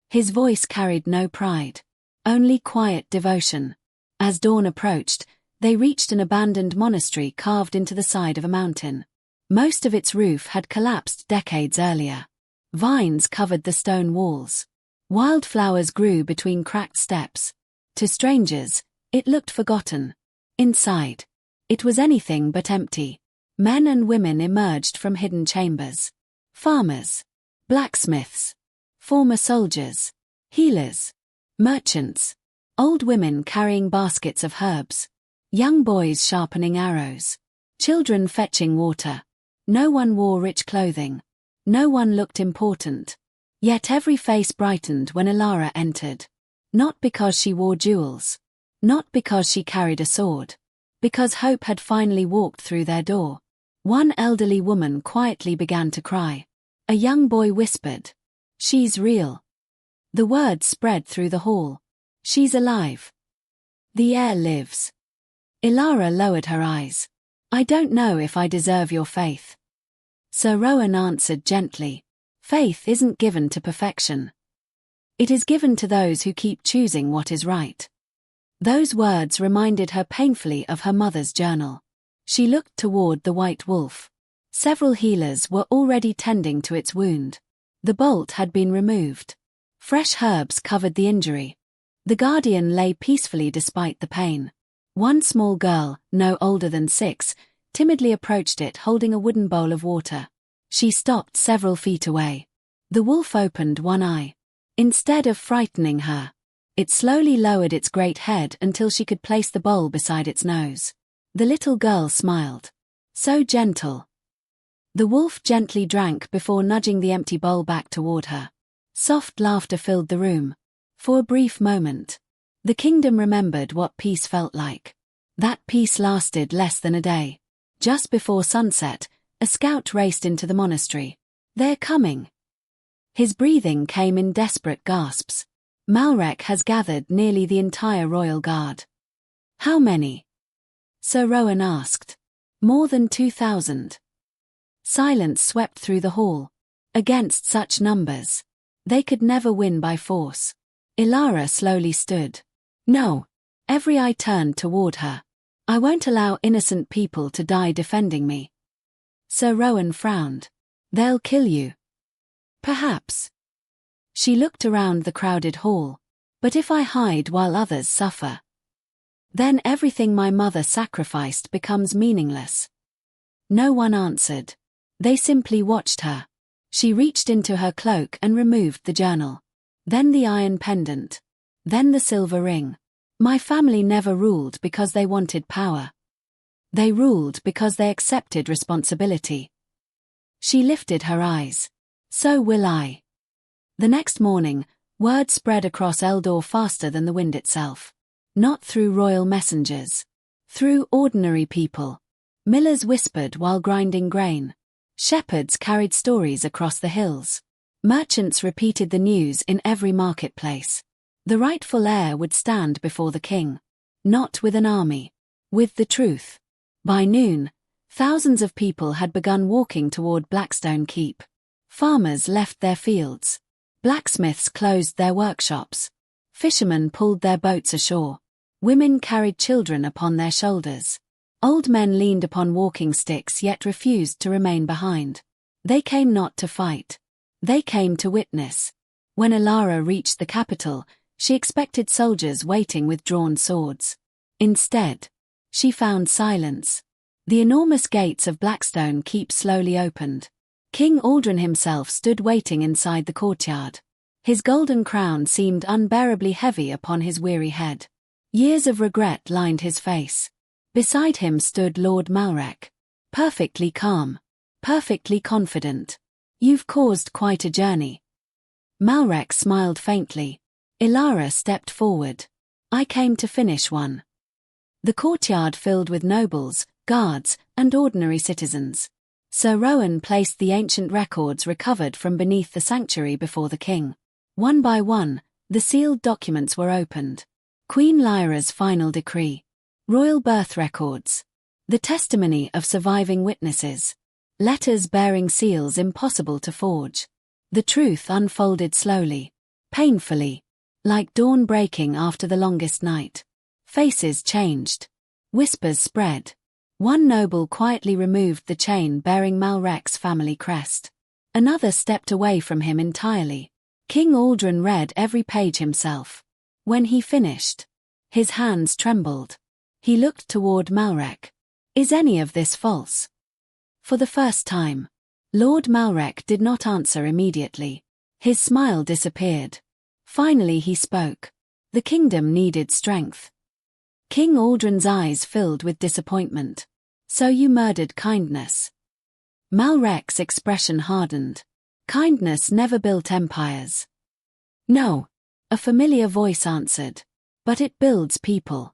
His voice carried no pride, only quiet devotion. As dawn approached, they reached an abandoned monastery carved into the side of a mountain. Most of its roof had collapsed decades earlier. Vines covered the stone walls. Wildflowers grew between cracked steps. To strangers, it looked forgotten. Inside, it was anything but empty. Men and women emerged from hidden chambers. Farmers, blacksmiths, former soldiers, healers, merchants, old women carrying baskets of herbs, young boys sharpening arrows, children fetching water. No one wore rich clothing. No one looked important. Yet every face brightened when Elara entered. Not because she wore jewels. Not because she carried a sword. Because hope had finally walked through their door. One elderly woman quietly began to cry. A young boy whispered, "She's real." The word spread through the hall. "She's alive. The heir lives." Elara lowered her eyes. "I don't know if I deserve your faith." Sir Rowan answered gently, "Faith isn't given to perfection. It is given to those who keep choosing what is right." Those words reminded her painfully of her mother's journal. She looked toward the white wolf. Several healers were already tending to its wound. The bolt had been removed. Fresh herbs covered the injury. The guardian lay peacefully despite the pain. One small girl, no older than 6, timidly approached it holding a wooden bowl of water. She stopped several feet away. The wolf opened one eye. Instead of frightening her, it slowly lowered its great head until she could place the bowl beside its nose. The little girl smiled. So gentle. The wolf gently drank before nudging the empty bowl back toward her. Soft laughter filled the room. For a brief moment, the kingdom remembered what peace felt like. That peace lasted less than a day. Just before sunset, a scout raced into the monastery. "They're coming." His breathing came in desperate gasps. "Malrek has gathered nearly the entire royal guard." "How many?" Sir Rowan asked. "More than 2,000. Silence swept through the hall. Against such numbers, they could never win by force. Elara slowly stood. "No." Every eye turned toward her. "I won't allow innocent people to die defending me." Sir Rowan frowned. "They'll kill you." "Perhaps." She looked around the crowded hall. "But if I hide while others suffer, then everything my mother sacrificed becomes meaningless." No one answered. They simply watched her. She reached into her cloak and removed the journal. Then the iron pendant. Then the silver ring. "My family never ruled because they wanted power. They ruled because they accepted responsibility." She lifted her eyes. "So will I." The next morning, word spread across Eldor faster than the wind itself. Not through royal messengers. Through ordinary people. Millers whispered while grinding grain. Shepherds carried stories across the hills. Merchants repeated the news in every marketplace. The rightful heir would stand before the king. Not with an army. With the truth. By noon, thousands of people had begun walking toward Blackstone Keep. Farmers left their fields. Blacksmiths closed their workshops. Fishermen pulled their boats ashore. Women carried children upon their shoulders. Old men leaned upon walking sticks yet refused to remain behind. They came not to fight. They came to witness. When Elara reached the capital, she expected soldiers waiting with drawn swords. Instead, she found silence. The enormous gates of Blackstone Keep slowly opened. King Aldrin himself stood waiting inside the courtyard. His golden crown seemed unbearably heavy upon his weary head. Years of regret lined his face. Beside him stood Lord Malrek. Perfectly calm. Perfectly confident. "You've caused quite a journey." Malrek smiled faintly. Elara stepped forward. "I came to finish one." The courtyard filled with nobles, guards, and ordinary citizens. Sir Rowan placed the ancient records recovered from beneath the sanctuary before the king. One by one, the sealed documents were opened. Queen Lyra's final decree. Royal birth records. The testimony of surviving witnesses. Letters bearing seals impossible to forge. The truth unfolded slowly. Painfully. Like dawn breaking after the longest night. Faces changed. Whispers spread. One noble quietly removed the chain bearing Malrek's family crest. Another stepped away from him entirely. King Aldrin read every page himself. When he finished, his hands trembled. He looked toward Malrek. "Is any of this false?" For the first time, Lord Malrek did not answer immediately. His smile disappeared. Finally he spoke. The kingdom needed strength. King Aldrin's eyes filled with disappointment. "So you murdered kindness?" Malrek's expression hardened. "Kindness never built empires." "No," a familiar voice answered. "But it builds people."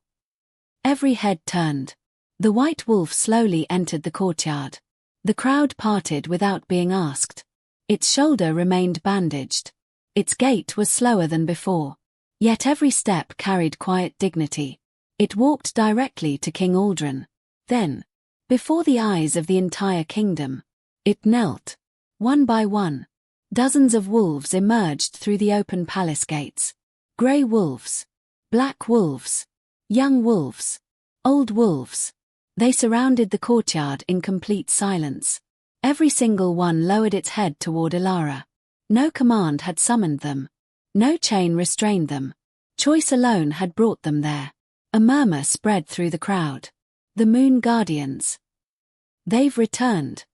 Every head turned. The white wolf slowly entered the courtyard. The crowd parted without being asked. Its shoulder remained bandaged. Its gait was slower than before. Yet every step carried quiet dignity. It walked directly to King Aldrin. Then, before the eyes of the entire kingdom, it knelt. One by one, dozens of wolves emerged through the open palace gates. Grey wolves, black wolves, young wolves, old wolves. They surrounded the courtyard in complete silence. Every single one lowered its head toward Elara. No command had summoned them. No chain restrained them. Choice alone had brought them there. A murmur spread through the crowd. The Moon Guardians. They've returned.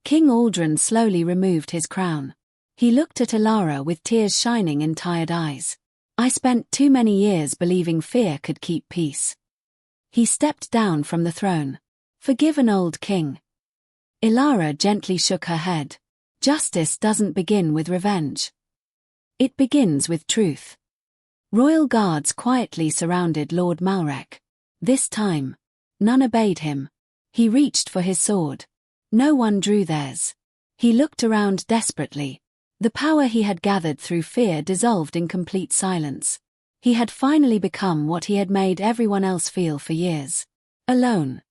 King Aldrin slowly removed his crown. He looked at Elara with tears shining in tired eyes. I spent too many years believing fear could keep peace. He stepped down from the throne. Forgive an old king. Elara gently shook her head. Justice doesn't begin with revenge. It begins with truth. Royal guards quietly surrounded Lord Malrek. This time, none obeyed him. He reached for his sword. No one drew theirs. He looked around desperately. The power he had gathered through fear dissolved in complete silence. He had finally become what he had made everyone else feel for years. Alone.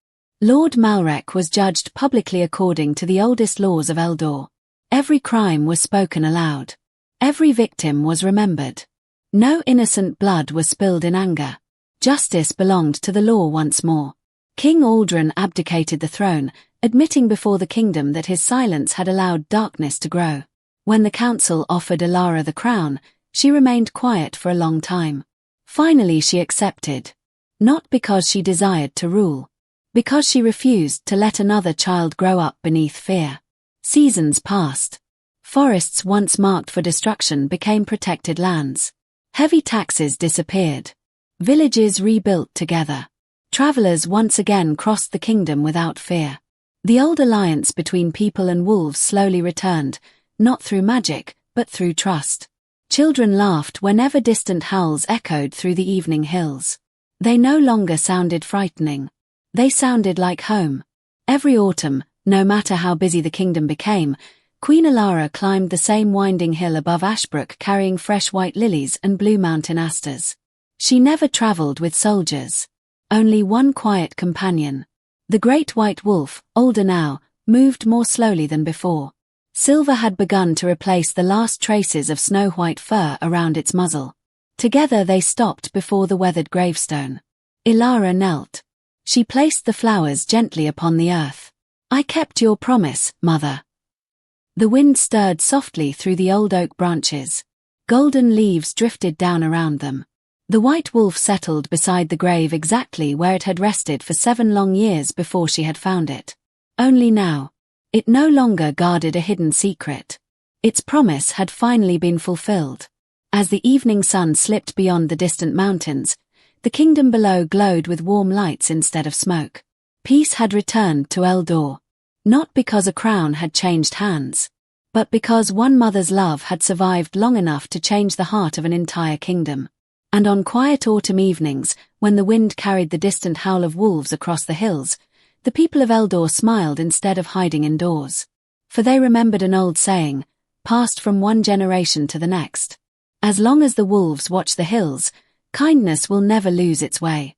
Lord Malrek was judged publicly according to the oldest laws of Eldor. Every crime was spoken aloud. Every victim was remembered. No innocent blood was spilled in anger. Justice belonged to the law once more. King Aldrin abdicated the throne, admitting before the kingdom that his silence had allowed darkness to grow. When the council offered Elara the crown, she remained quiet for a long time. Finally she accepted. Not because she desired to rule. Because she refused to let another child grow up beneath fear. Seasons passed. Forests once marked for destruction became protected lands. Heavy taxes disappeared. Villages rebuilt together. Travelers once again crossed the kingdom without fear. The old alliance between people and wolves slowly returned, not through magic, but through trust. Children laughed whenever distant howls echoed through the evening hills. They no longer sounded frightening. They sounded like home. Every autumn, no matter how busy the kingdom became, Queen Elara climbed the same winding hill above Ashbrook carrying fresh white lilies and blue mountain asters. She never traveled with soldiers. Only one quiet companion. The great white wolf, older now, moved more slowly than before. Silver had begun to replace the last traces of snow-white fur around its muzzle. Together they stopped before the weathered gravestone. Elara knelt. She placed the flowers gently upon the earth. I kept your promise, mother. The wind stirred softly through the old oak branches. Golden leaves drifted down around them. The white wolf settled beside the grave exactly where it had rested for 7 long years before she had found it. Only now, it no longer guarded a hidden secret. Its promise had finally been fulfilled. As the evening sun slipped beyond the distant mountains, the kingdom below glowed with warm lights instead of smoke. Peace had returned to Eldor. Not because a crown had changed hands, but because one mother's love had survived long enough to change the heart of an entire kingdom. And on quiet autumn evenings, when the wind carried the distant howl of wolves across the hills, the people of Eldor smiled instead of hiding indoors. For they remembered an old saying, passed from one generation to the next. As long as the wolves watch the hills, kindness will never lose its way.